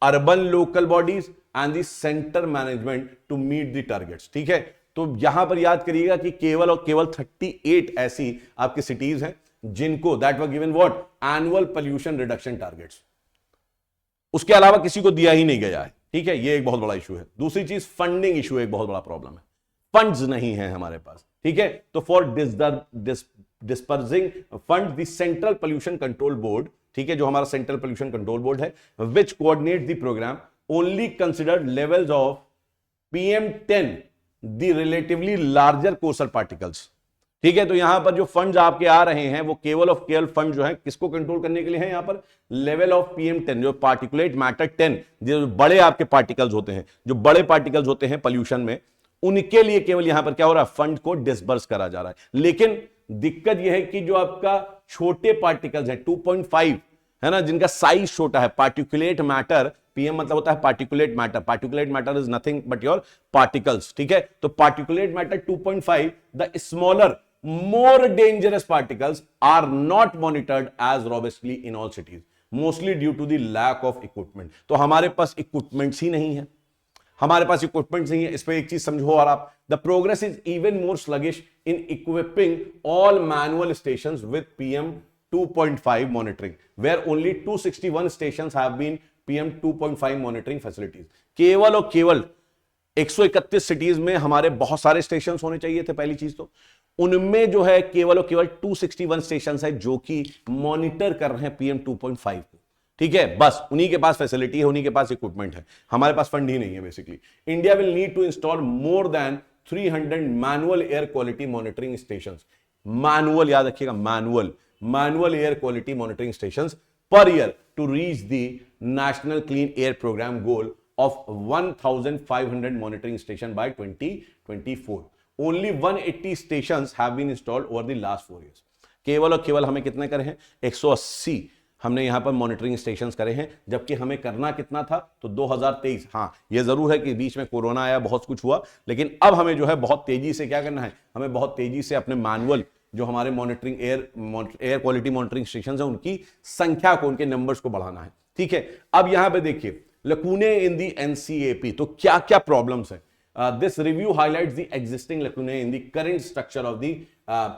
urban local bodies and the center management to meet the targets। ठीक है, तो यहां पर याद करिएगा कि केवल और केवल 38 ऐसी आपकी सिटीज हैं जिनको that were given what annual pollution reduction targets, उसके अलावा किसी को दिया ही नहीं गया है। ठीक है, ये एक बहुत बड़ा इशू है। दूसरी चीज फंडिंग इशू एक बहुत बड़ा प्रॉब्लम है, फंड्स नहीं है हमारे पास। ठीक है, तो for dispersing fund the central pollution control board, ठीक है, जो हमारा सेंट्रल पोल्यूशन कंट्रोल बोर्ड है, which coordinate the programme, only consider levels of PM10 the relatively larger coarser particles. ठीक है, तो यहां पर जो फंड्स आपके आ रहे हैं वो केवल और केवल फंड जो है किसको कंट्रोल करने के लिए है, यहां पर लेवल ऑफ PM10, जो पार्टिकुलेट मैटर 10, जो बड़े आपके पार्टिकल्स होते हैं, जो बड़े पार्टिकल्स होते हैं पोल्यूशन में, उनके लिए केवल यहां पर क्या हो रहा है, फंड को डिसबर्स करा जा रहा है। लेकिन दिक्कत यह है कि जो आपका छोटे पार्टिकल्स हैं 2.5 है ना, जिनका साइज छोटा है, पार्टिकुलेट मैटर, PM मतलब होता है particulate matter, particulate matter is nothing but your particles. ठीक है, तो particulate matter 2.5, the smaller more dangerous particles are not monitored as robustly in all cities, mostly due to the lack of equipment। तो हमारे पास equipments ही नहीं है, हमारे पास equipments नहीं है। इस पे एक चीज समझो और आप, the progress is even more sluggish in equipping all manual stations with PM 2.5 monitoring, where only 261 stations have been PM 2.5 monitoring facilities। केवल और केवल 131 सिटीज में हमारे बहुत सारे स्टेशन होने चाहिए थे, पहली चीज तो उनमें जो है केवल और केवल 261 स्टेशन है जो कि मॉनिटर कर रहे हैं PM 2.5 को। ठीक है, बस उन्हीं के पास फैसिलिटी है, उन्हीं के पास इक्विपमेंट है, हमारे पास फंड ही नहीं है basically. India will need to install more than 300 manual air quality monitoring stations, manual याद रखिएगा, manual air quality monitoring stations per year to reach the national clean air programme goal of 1,500 monitoring station by 2024। Only 180 stations have been installed over the last 4 years। केवल और केवल हमें कितने करे हैं, 180 हमने यहां पर मॉनिटरिंग स्टेशंस करे हैं, जबकि हमें करना कितना था, तो 2023। हाँ, ये जरूर है कि बीच में कोरोना आया, बहुत कुछ हुआ, लेकिन अब हमें जो है बहुत तेजी से क्या करना है, हमें बहुत तेजी से अपने मैनुअल जो हमारे monitoring air quality monitoring station है उनकी संख्या को, उनके नंबर्स को बढ़ाना है। ठीक है, अब यहां पर देखिए लकूने इन दी NCAP, तो क्या क्या प्रॉब्लम्स है। This review highlights the existing lacunae in the current structure of the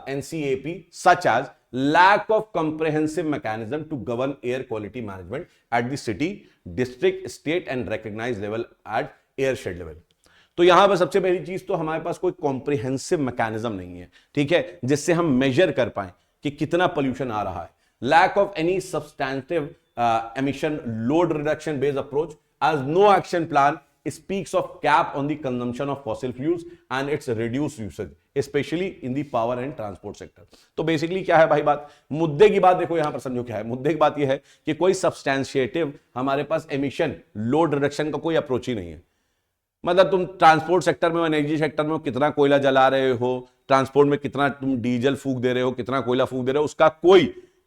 NCAP such as lack of comprehensive mechanism to govern air quality management at the city, district, state and recognised level at airshed level. तो यहां पर सबसे पहली चीज तो हमारे पास कोई comprehensive mechanism नहीं है, ठीक है, जिससे हम मेजर कर पाए कि कितना पोल्यूशन आ रहा है। Lack of any substantive emission load reduction based approach, as no action plan speaks of cap on the consumption of fossil fuels and its reduced usage, especially in the power and transport sector। तो basically क्या है भाई बात, मुद्दे की बात देखो, यहां पर समझो क्या है मुद्दे की बात यह है कि कोई सब्सटैंशिएटिव हमारे पास एमिशन लोड रिडक्शन का कोई अप्रोच ही नहीं है। मतलब तुम ट्रांसपोर्ट सेक्टर में, एनर्जी सेक्टर में कितना कोयला जला रहे हो, ट्रांसपोर्ट में कितना तुम डीजल फूक दे रहे हो, कितना कोयला फूक दे रहे हो, उसका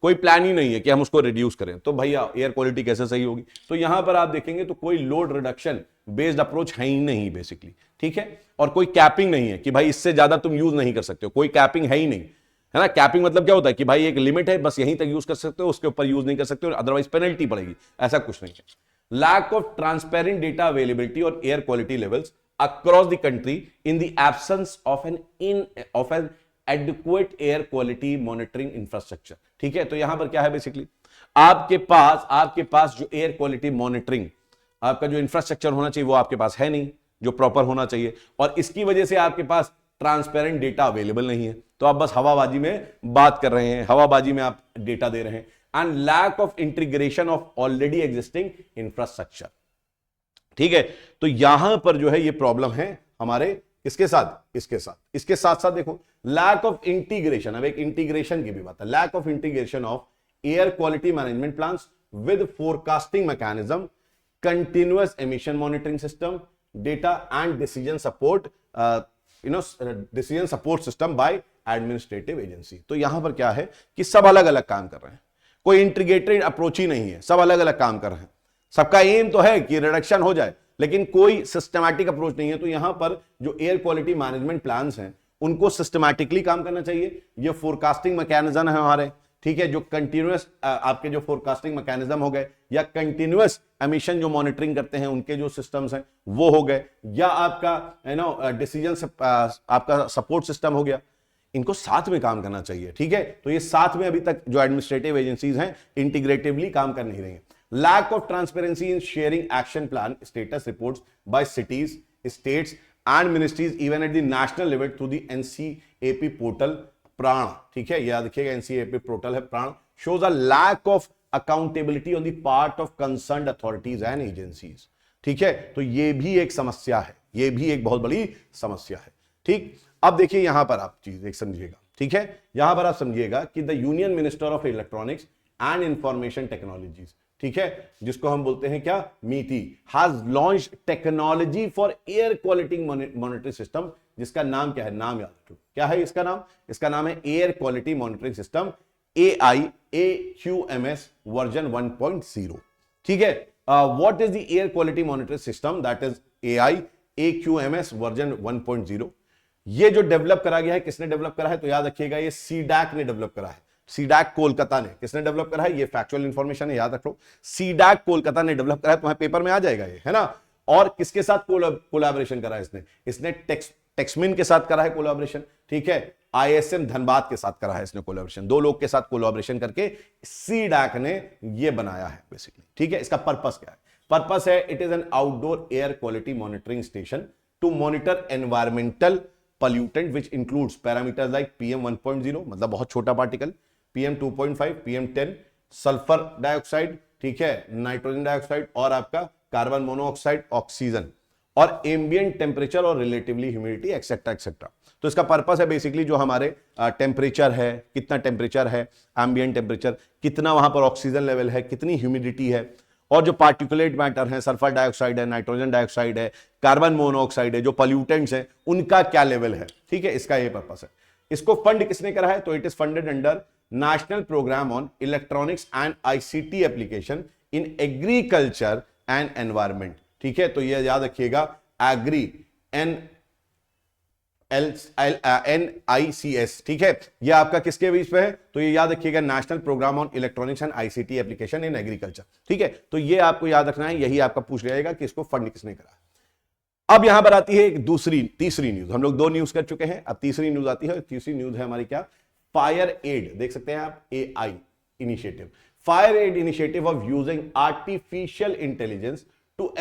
कोई प्लान ही नहीं है कि हम उसको रिड्यूस करें। तो भैया एयर क्वालिटी कैसे सही होगी। तो यहां पर आप देखेंगे तो कोई लोड रिडक्शन बेस्ड अप्रोच है ही नहीं बेसिकली। ठीक है, और कोई कैपिंग नहीं है कि भाई इससे ज्यादा तुम यूज नहीं कर सकते हो, कोई कैपिंग है ही नहीं, है ना। कैपिंग मतलब क्या होता है कि भाई एक लिमिट है, बस यहीं तक यूज कर सकते हो, उसके ऊपर यूज नहीं कर सकते हो, अदरवाइज पेनल्टी पड़ेगी, ऐसा कुछ नहीं है। Lack of transparent data availability और air quality levels across the country in the absence of an adequate air quality monitoring infrastructure. ठीक है, तो यहां पर क्या है बेसिकली, आपके पास जो एयर क्वालिटी मॉनिटरिंग आपका जो इंफ्रास्ट्रक्चर होना चाहिए वो आपके पास है नहीं, जो प्रॉपर होना चाहिए, और इसकी वजह से आपके पास ट्रांसपेरेंट डेटा अवेलेबल नहीं है। तो आप बस हवाबाजी में बात कर रहे हैं, हवाबाजी में आप डेटा दे रहे हैं। And lack of integration of already existing infrastructure. ठीक है, तो यहां पर जो है ये प्रॉब्लम है हमारे इसके साथ साथ देखो लैक ऑफ इंटीग्रेशन। अब एक इंटीग्रेशन की भी बात है, lack of integration of air quality management plans with forecasting mechanism, continuous emission monitoring system, data and decision support system by administrative agency. तो यहां पर क्या है कि सब अलग अलग काम कर रहे हैं, कोई इंटीग्रेटेड अप्रोच ही नहीं है, सब अलग अलग काम कर रहे हैं। सबका एम तो है कि रिडक्शन हो जाए, लेकिन कोई सिस्टमैटिक अप्रोच नहीं है। तो यहां पर जो एयर क्वालिटी मैनेजमेंट प्लान्स हैं उनको सिस्टमैटिकली काम करना चाहिए। ये फोरकास्टिंग मैकेनिज्म है हमारे, ठीक है, जो कंटिन्यूअस आपके जो फोरकास्टिंग मैकेनिज्म हो गए, या कंटिन्यूअस एमिशन जो मॉनिटरिंग करते हैं उनके जो सिस्टम्स हैं वो हो गए, या आपका डिसीजन आपका सपोर्ट सिस्टम हो गया, इनको साथ में काम करना चाहिए। ठीक है, तो ये साथ में अभी तक जो एडमिनिस्ट्रेटिव एजेंसीज हैं इंटीग्रेटिवली काम कर नहीं रही हैं। lack of transparency in sharing action plan status reports by cities, states and ministries even at the national level through the NCAP portal प्राण, ठीक है, याद रखिएगा NCAP पोर्टल है प्राण, shows a lack of accountability on the part of concerned authorities and agencies, ठीक है, तो ये भी एक समस्या है, ये भी एक बहुत बड़ी समस्या है, ठीक। अब देखिए यहां पर आप चीज एक समझिएगा, ठीक है, यहां पर आप समझिएगा कि the union minister of electronics and information technologies, ठीक है, जिसको हम बोलते हैं क्या, मीटी, has launched technology for air quality monitoring system, जिसका नाम क्या है, नाम याद रखो, क्या है इसका नाम, इसका नाम है air quality monitoring system AIAQMS version 1.0, ठीक है। What is the air quality monitoring system, that is AIAQMS version 1.0। ये जो डेवलप करा गया है, किसने डेवलप करा है, तो याद रखिएगा ये सीडैक ने डेवलप करा है, सीडैक कोलकाता ने, किसने डेवलप करा है, ये फैक्चुअल इंफॉर्मेशन है, याद रख लो, सीडैक कोलकाता ने डेवलप करा है, तुम्हारे पेपर में आ जाएगा ये, है ना। और किसके साथ कोलैबोरेशन करा है इसने टेक्समिन के साथ करा है कोलैबोरेशन, ठीक है, ISM धनबाद के साथ करा है इसने कोलैबोरेशन, दो लोग के साथ कोलैबोरेशन करके सीडैक ने ये बनाया है बेसिकली, ठीक है। इसका पर्पस क्या है, पर्पस है it is an outdoor air quality monitoring station to monitor environmental pollutant which includes parameters like PM 1.0 मतलब बहुत छोटा particle, PM 2.5, PM 10, sulphur dioxide, ठीक है, नाइट्रोजन डाइऑक्साइड और आपका कार्बन मोनोऑक्साइड, ऑक्सीजन और एम्बिएंट टेम्परेचर और रिलेटिवली ह्यूमिडिटी एक्सेट्रा एक्सेट्रा। तो इसका पर्पस है बेसिकली जो हमारे टेम्परेचर है, कितना टेम्परेचर है, एम्बिएंट टेम्परेचर, कितना वहां पर ऑक्सीजन लेवल है, कितनी ह्यूमिडिटी है, और जो पार्टिकुलेट मैटर है, सल्फर डाइऑक्साइड है, नाइट्रोजन डाइऑक्साइड है, कार्बन मोनोऑक्साइड है, जो पॉल्यूटेंट्स हैं उनका क्या लेवल है, ठीक है, इसका ये पर्पस है। इसको फंड किसने करा है, तो it is funded under national programme on electronics and ICT application in agriculture and environment, ठीक है, तो ये याद रखिएगा एग्री NICS, ठीक है, ये आपका किसके बीच पे है, तो ये याद रखिएगा national programme on electronics and ICT application in agriculture, ठीक है, तो ये आपको याद रखना है, यही आपका पूछ जाएगा कि इसको फंड किसने करा। अब यहां पर आती है एक तीसरी न्यूज, हम लोग दो न्यूज कर चुके हैं, अब तीसरी न्यूज आती है, तीसरी न्यूज है हमारी क्या, फायर एड, देख सकते हैं आप, AI initiative, fire aid initiative of using artificial intelligence to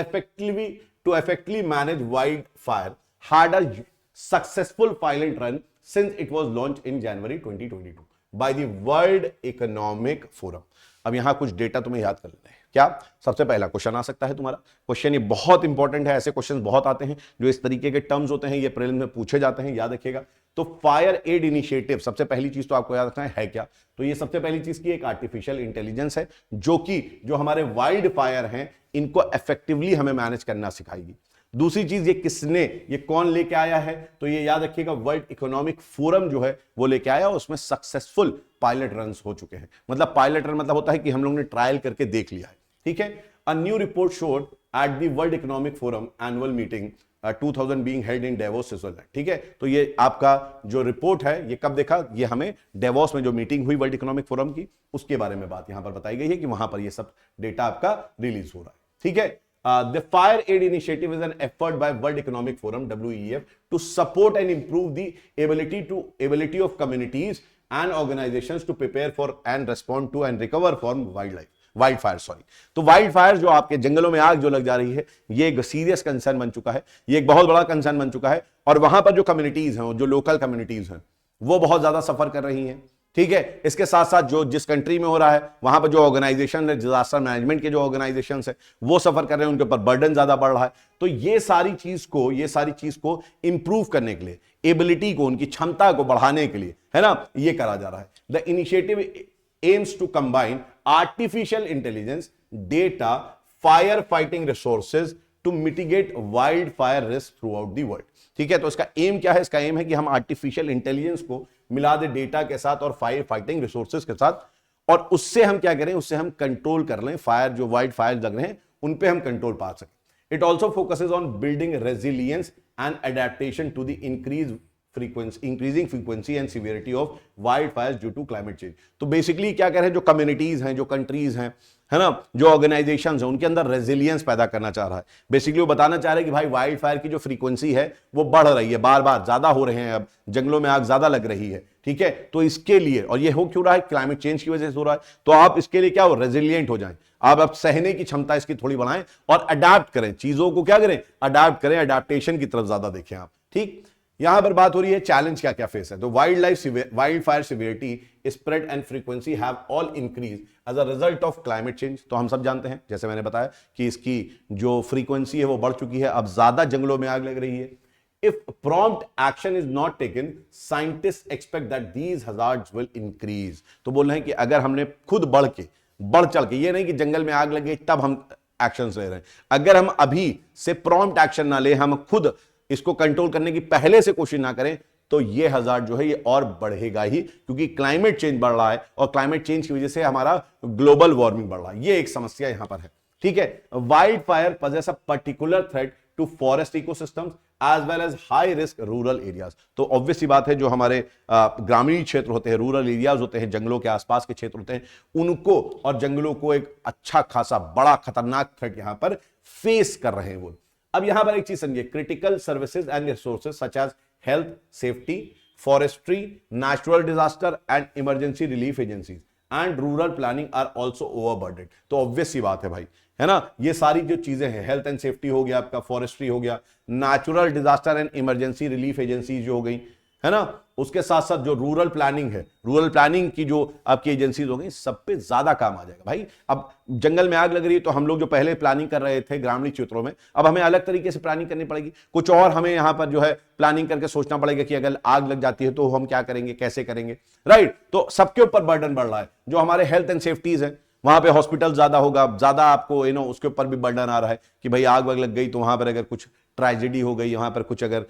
effectively manage wildfire had a successful pilot run since it was launched in January 2022 by the World Economic Forum। अब यहां कुछ data तुम्हें याद कर लेना है, क्या, सबसे पहला क्वेश्चन आ सकता है तुम्हारा, क्वेश्चन ये बहुत इंपॉर्टेंट है, ऐसे क्वेश्चन बहुत आते हैं जो इस तरीके के टर्म्स होते हैं, ये प्रीलिम्स में पूछे जाते हैं, याद रखिएगा। तो फायर एड इनिशिएटिव, सबसे पहली चीज तो आपको याद रखना है क्या, तो ये सबसे पहली चीज की एक आर्टिफिशियल इंटेलिजेंस है, जो हमारे वाइल्ड फायर हैं इनको इफेक्टिवली हमें मैनेज करना सिखाएगी। दूसरी चीज ये कौन लेके आया है, तो ये याद रखिएगा वर्ल्ड इकोनॉमिक फोरम जो है वो लेके आया, उसमें सक्सेसफुल पायलट रन्स हो चुके हैं, मतलब पायलट रन मतलब होता है कि हम लोग ने ट्रायल करके देख लिया है, ठीक है। A new report showed at the world economic forum annual meeting 2000 being held in Davos Switzerland, ठीक है, तो ये आपका जो रिपोर्ट है ये कब देखा, ये हमें डेवोस में जो मीटिंग हुई वर्ल्ड इकोनॉमिक फोरम की उसके बारे में बात यहां पर बताई गई है कि वहां पर ये सब डेटा आपका रिलीज हो रहा है, ठीक है। The Fire Aid Initiative is an effort by World Economic Forum (WEF) to support and improve the ability of communities and organizations to prepare for and respond to and recover from wild fire, तो wild fire जो आपके जंगलों में आग जो लग जा रही है, ये एक सीरियस कंसर्न बन चुका है, ये एक बहुत बड़ा कंसर्न बन चुका है, और वहां पर जो कम्युनिटीज हैं, जो लोकल कम्युनिटीज हैं, वो बहुत ज्यादा सफर कर रही हैं, ठीक है। इसके साथ साथ जो जिस कंट्री में हो रहा है वहां पर जो ऑर्गेनाइजेशन है, डिजास्टर मैनेजमेंट के जो ऑर्गेनाइजेशन है वो सफर कर रहे हैं, उनके ऊपर बर्डन ज्यादा बढ़ रहा है, तो ये सारी चीज को इंप्रूव करने के लिए, एबिलिटी को, उनकी क्षमता को बढ़ाने के लिए, है ना, ये करा जा रहा है। The initiative aims to combine artificial intelligence, data, fire fighting resources to mitigate wild fire risk throughout the world, ठीक है। तो इसका एम क्या है, इसका एम है कि हम आर्टिफिशियल इंटेलिजेंस को मिला दे डेटा के साथ और फायर फाइटिंग रिसोर्सेज के साथ, और उससे हम क्या करें, उससे हम कंट्रोल कर लें, फायर जो वाइल्ड फायर लग रहे हैं उन पे हम कंट्रोल पा सकें। It also focuses on building resilience and adaptation to the increasing frequency and severity of wild fires due to climate change. तो बेसिकली क्या कह रहे हैं, जो कम्युनिटीज हैं, जो कंट्रीज हैं, है ना, जो ऑर्गेनाइजेशंस हैं, उनके अंदर रेजिलियंस पैदा करना चाह रहा है। बेसिकली वो बताना चाह रहे हैं कि भाई वाइल्ड फायर की जो फ्रीक्वेंसी है वो बढ़ रही है, बार बार ज्यादा हो रहे हैं, अब जंगलों में आग ज्यादा लग रही है, ठीक है। तो इसके लिए, और ये हो क्यों रहा है, क्लाइमेट चेंज की वजह से हो रहा है, तो आप इसके लिए क्या हो, रेजिलियंट हो जाएं, आप अब सहने की क्षमता इसकी थोड़ी बढ़ाएं और अडाप्ट करें, चीजों को क्या करें, अडाप्ट करें, अडाप्टेशन की तरफ ज्यादा देखें आप। ठीक, यहां पर बात हो रही है चैलेंज क्या क्या फेस है। तो wild fire severity, spread and frequency have all increase as a result of climate change. तो हम सब जानते हैं, जैसे मैंने बताया कि इसकी जो फ्रीक्वेंसी है वो बढ़ चुकी है, अब ज्यादा जंगलों में आग लग रही है। If prompt action is not taken, scientists expect that these hazards will increase। तो बोल रहे हैं कि अगर हमने खुद बढ़ चढ़ के, ये नहीं कि जंगल में आग लगे तब हम एक्शन ले रहे हैं, अगर हम अभी से प्रॉम्प्ट एक्शन ना ले, हम खुद इसको कंट्रोल करने की पहले से कोशिश ना करें, तो ये हजार्ड जो है ये और बढ़ेगा ही, क्योंकि क्लाइमेट चेंज बढ़ रहा है और क्लाइमेट चेंज की वजह से हमारा ग्लोबल वार्मिंग बढ़ रहा है। ये एक समस्या यहां पर है। ठीक है, wild fire poses a particular threat to forest ecosystems as well as high risk rural areas. तो ऑब्वियस सी बात है, जो हमारे ग्रामीण क्षेत्र होते हैं, रूरल एरियाज होते हैं, जंगलों के आसपास के क्षेत्र होते हैं, उनको और जंगलों को एक अच्छा खासा बड़ा खतरनाक थ्रेट यहां पर फेस कर रहे हैं वो। अब यहां पर एक चीज समझिए, critical services and resources such as health, safety, forestry, natural disaster and emergency relief agencies and rural planning are also overburdened. तो ऑब्वियस सी बात है भाई, है ना, ये सारी जो चीजें हैं, हेल्थ एंड सेफ्टी हो गया आपका, फॉरेस्ट्री हो गया, natural disaster and emergency relief agency जो हो गई, है ना, उसके साथ साथ जो रूरल प्लानिंग है, रूरल प्लानिंग की जो आपकी एजेंसीज हो गई, सब पे ज्यादा काम आ जाएगा भाई। अब जंगल में आग लग रही है तो हम लोग जो पहले प्लानिंग कर रहे थे ग्रामीण क्षेत्रों में, अब हमें अलग तरीके से प्लानिंग करनी पड़ेगी, कुछ और हमें यहां पर जो है प्लानिंग करके सोचना पड़ेगा कि अगर आग लग जाती है तो हम क्या करेंगे, कैसे करेंगे, राइट। तो सबके ऊपर बर्डन बढ़ रहा है। जो हमारे हेल्थ एंड सेफ्टीज है, वहां पे हॉस्पिटल ज्यादा होगा, ज्यादा आपको उसके ऊपर भी बर्डन आ रहा है कि भाई आग वग लग गई तो वहां पर अगर कुछ ट्रेजेडी हो गई, वहां पर कुछ अगर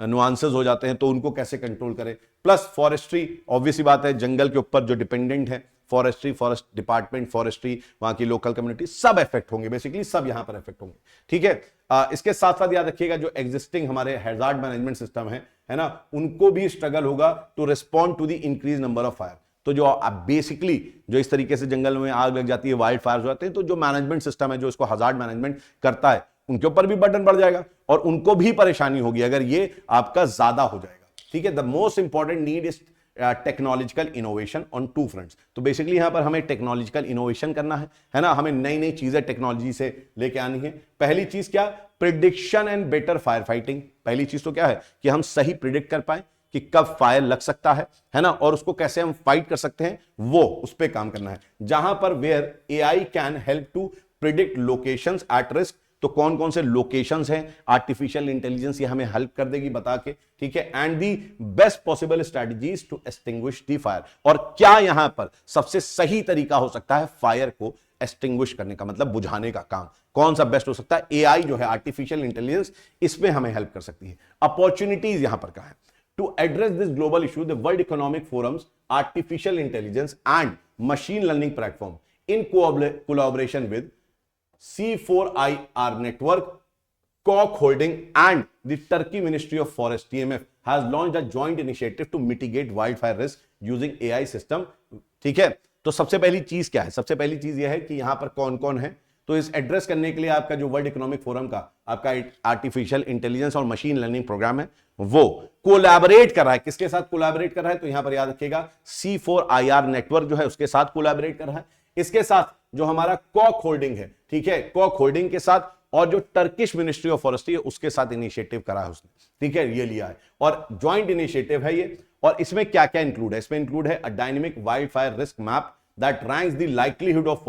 नुआंसेस हो जाते हैं तो उनको कैसे कंट्रोल करें। प्लस फॉरेस्ट्री, ऑब्वियस ही बात है, जंगल के ऊपर जो डिपेंडेंट है फॉरेस्ट्री, फॉरेस्ट डिपार्टमेंट, फॉरेस्ट्री, वहां की लोकल कम्युनिटी, सब इफेक्ट होंगे, बेसिकली सब यहां पर इफेक्ट होंगे। ठीक है, इसके साथ साथ याद रखिएगा जो एग्जिस्टिंग हमारे हैजार्ड मैनेजमेंट सिस्टम है ना, उनको भी स्ट्रगल होगा to respond to the increase number of fire. तो जो बेसिकली जो इस तरीके से जंगल में आग लग जाती है, वाइल्ड फायर हो जाते हैं, तो जो मैनेजमेंट सिस्टम है जो इसको हजार्ड मैनेजमेंट करता है, उनके ऊपर भी बर्डन बढ़ जाएगा और उनको भी परेशानी होगी अगर ये आपका ज्यादा हो जाएगा। ठीक है, the most important need is technological innovation on two fronts. तो बेसिकली यहां पर हमें टेक्नोलॉजिकल इनोवेशन करना है ना, हमें नई नई चीजें टेक्नोलॉजी से लेके आनी है। पहली चीज क्या, prediction and better fire fighting. पहली चीज तो क्या है कि हम सही प्रिडिक्ट कर पाए कि कब फायर लग सकता है ना, और उसको कैसे हम फाइट कर सकते हैं, वो उस पर काम करना है। जहां पर where AI can help to predict locations at risk. तो कौन कौन से लोकेशंस हैं, आर्टिफिशियल इंटेलिजेंस ये हमें हेल्प कर देगी बता के। ठीक है, and the best possible strategies to extinguish the fire. और क्या यहां पर सबसे सही तरीका हो सकता है फायर को एक्सटिंग्विश करने का, मतलब बुझाने का काम कौन सा बेस्ट हो सकता है। एआई जो है, आर्टिफिशियल इंटेलिजेंस, इसमें हमें हेल्प कर सकती है। अपॉर्चुनिटीज यहां पर क्या है, to address this global issue, the World Economic Forum's Artificial Intelligence and Machine Learning Platform, in collaboration with C4IR Network, Koch Holding, and the Turkey Ministry of Forest (TMF), has launched a joint initiative to mitigate wildfire risk using AI system। ठीक है, तो सबसे पहली चीज क्या है, सबसे पहली चीज यह है कि यहां पर कौन कौन है। तो इस एड्रेस करने के लिए आपका जो वर्ल्ड इकोनॉमिक फोरम का आपका आर्टिफिशियल इंटेलिजेंस और मशीन लर्निंग प्रोग्राम है, वो कोलैबोरेट कर रहा है। किसके साथ कोलैबोरेट कर रहा है, तो यहां पर याद रखिएगा C4IR नेटवर्क जो है उसके साथ कोलैबोरेट कर रहा है। इसके साथ जो हमारा कॉक होल्डिंग है, ठीक है, कॉक होल्डिंग के साथ, और जो टर्किश मिनिस्ट्री ऑफ फॉरेस्ट्री है उसके साथ इनिशिएटिव करा है उसने। ठीक है, ये लिया है और ज्वाइंट इनिशिएटिव है ये। और इसमें क्या क्या इंक्लूड है, इसमें इंक्लूड है a dynamic wild fire risk map that ranks the likelihood of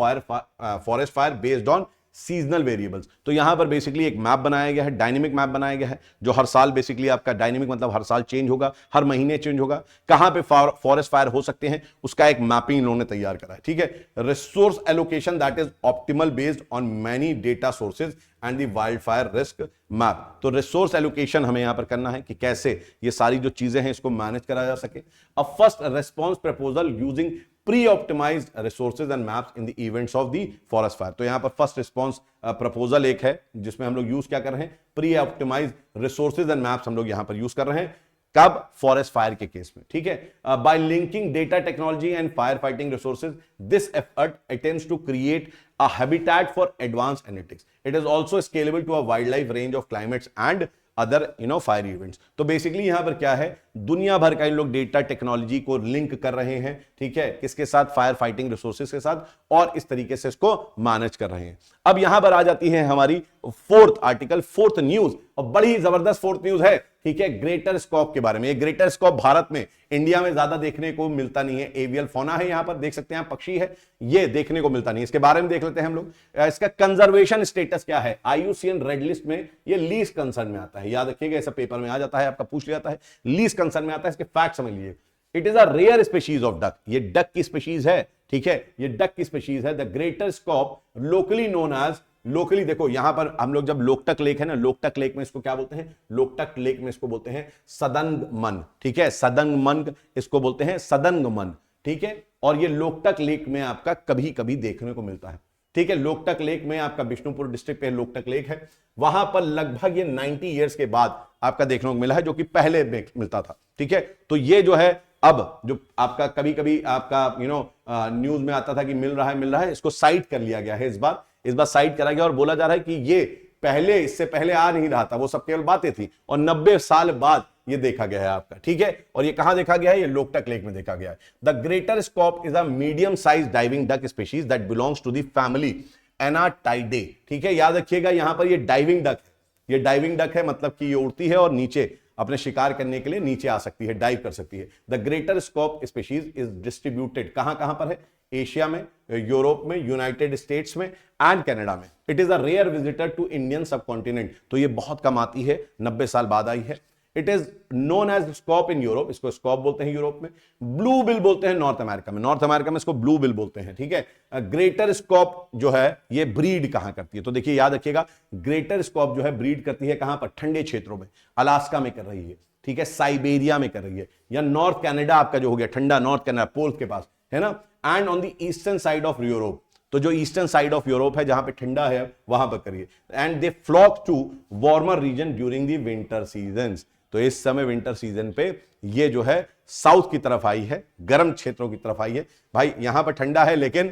forest fire based on seasonal variables. तो यहां पर बेसिकली एक मैप बनाया गया है, डायनेमिक मैप बनाया गया है, जो हर साल बेसिकली आपका डायनेमिक मतलब हर साल चेंज होगा, हर महीने चेंज होगा, कहां पे फॉरेस्ट फायर हो सकते हैं उसका एक मैपिंग इन्होंने तैयार करा है। ठीक है, resource allocation that is optimal based on many data sources and the wild fire risk map. तो रिसोर्स एलोकेशन हमें यहां पर करना है कि कैसे ये सारी जो चीजें हैं इसको मैनेज करा जा सके। A first response proposal using pre-optimized resources and maps in the events of the forest fire। तो यहां पर फर्स्ट रिस्पॉन्स प्रपोजल एक है जिसमें हम लोग यूज क्या कर रहे हैं, pre optimised resources and maps हम लोग यहां पर यूज कर रहे हैं। कब, फॉरेस्ट फायर के केस में। ठीक है, by linking data technology and fire fighting resources, this effort attempts to create a habitat for advanced analytics. It is also scalable to a wildlife range of climates and other fire events. तो basically यहां पर क्या है, दुनिया भर का इन लोग data technology को लिंक कर रहे हैं, ठीक है, किसके साथ, फायर फाइटिंग रिसोर्सेज के साथ, और इस तरीके से इसको मैनेज कर रहे हैं। अब यहां पर आ जाती है हमारी फोर्थ आर्टिकल, फोर्थ न्यूज, और बड़ी जबरदस्त फोर्थ न्यूज है, ठीक है, ग्रेटर स्कॉप के बारे में। ये ग्रेटर स्कॉप भारत में, इंडिया में ज्यादा देखने को मिलता नहीं है। एवियल फौना है, यहां पर देख सकते हैं, पक्षी है, ये देखने को मिलता नहीं। इसके बारे में देख लेते हैं हम लोग। इसका कंजर्वेशन स्टेटस क्या है, IUCN रेड लिस्ट में ये लीस्ट कंसर्न में आता है, याद रखिएगा, ऐसा पेपर में आ जाता है, आपका पूछ लिया जाता है, लीस्ट कंसर्न में आता है। इसके फैक्ट समझ लीजिए। It is a rare species of duck, ये डक की स्पीशीज है, ठीक है, ये डक की स्पीशीज है। The greater scaup locally known as, locally देखो यहां पर हम लोग जब लोकटक लेक है ना, लोकटक लेक में इसको क्या बोलते हैं, लोकटक लेक में इसको बोलते हैं सदंग मन, ठीक है, सदंग मन इसको बोलते हैं, सदंग मन, ठीक है। और ये लोकटक लेक में आपका कभी कभी देखने को मिलता है, ठीक है। लोकटक लेक में आपका बिष्णुपुर डिस्ट्रिक्ट पे लोकटक लेक है, वहां पर लगभग ये 90 ईयर्स के बाद आपका देखने को मिला है, जो कि पहले मिलता था, ठीक है। तो ये जो है अब जो आपका कभी कभी आपका न्यूज में आता था कि मिल रहा है, इसको साइट कर लिया गया है इस बार साइट करा गया और बोला जा रहा है कि ये पहले, इससे पहले आ नहीं रहा था, वो सब केवल बातें थी, और 90 साल बाद ये देखा गया है आपका, ठीक है। और ये कहां देखा गया है, ये लोकटक लेक में देखा गया है। The greater scaup is a medium size diving duck species that belongs to the family Anatidae, ठीक है, याद रखिएगा, यहां पर ये डाइविंग डक है, ये डाइविंग डक है, मतलब कि ये उड़ती है और नीचे अपने शिकार करने के लिए नीचे आ सकती है, डाइव कर सकती है। The greater scaup species is distributed कहां कहां पर है, एशिया में, यूरोप में, यूनाइटेड स्टेट्स में एंड कनाडा में। It is a rare visitor to Indian subcontinent, तो ये बहुत कम आती है, 90 साल बाद आई है। It is known as scaup in Europe, इसको स्कॉप बोलते हैं यूरोप में, ब्लू बिल बोलते हैं नॉर्थ अमेरिका में, नॉर्थ अमेरिका में इसको ब्लू बिल बोलते हैं, ठीक है। ग्रेटर स्कॉप जो है ये ब्रीड कहां करती है, तो देखिए याद रखिएगा, ग्रेटर स्कॉप जो है ब्रीड करती है कहां पर, ठंडे क्षेत्रों में, अलास्का में कर रही है, ठीक है, साइबेरिया में कर रही है, या नॉर्थ कनाडा आपका जो हो गया ठंडा, नॉर्थ कनाडा पोल के पास है ना, and on the eastern side of Europe, तो जो ईस्टर्न साइड ऑफ यूरोप है जहां पे ठंडा है वहां पर करिए। And they flock to warmer region during the winter seasons, तो इस समय विंटर सीजन पे ये जो है साउथ की तरफ आई है, गर्म क्षेत्रों की तरफ आई है। भाई यहां पर ठंडा है लेकिन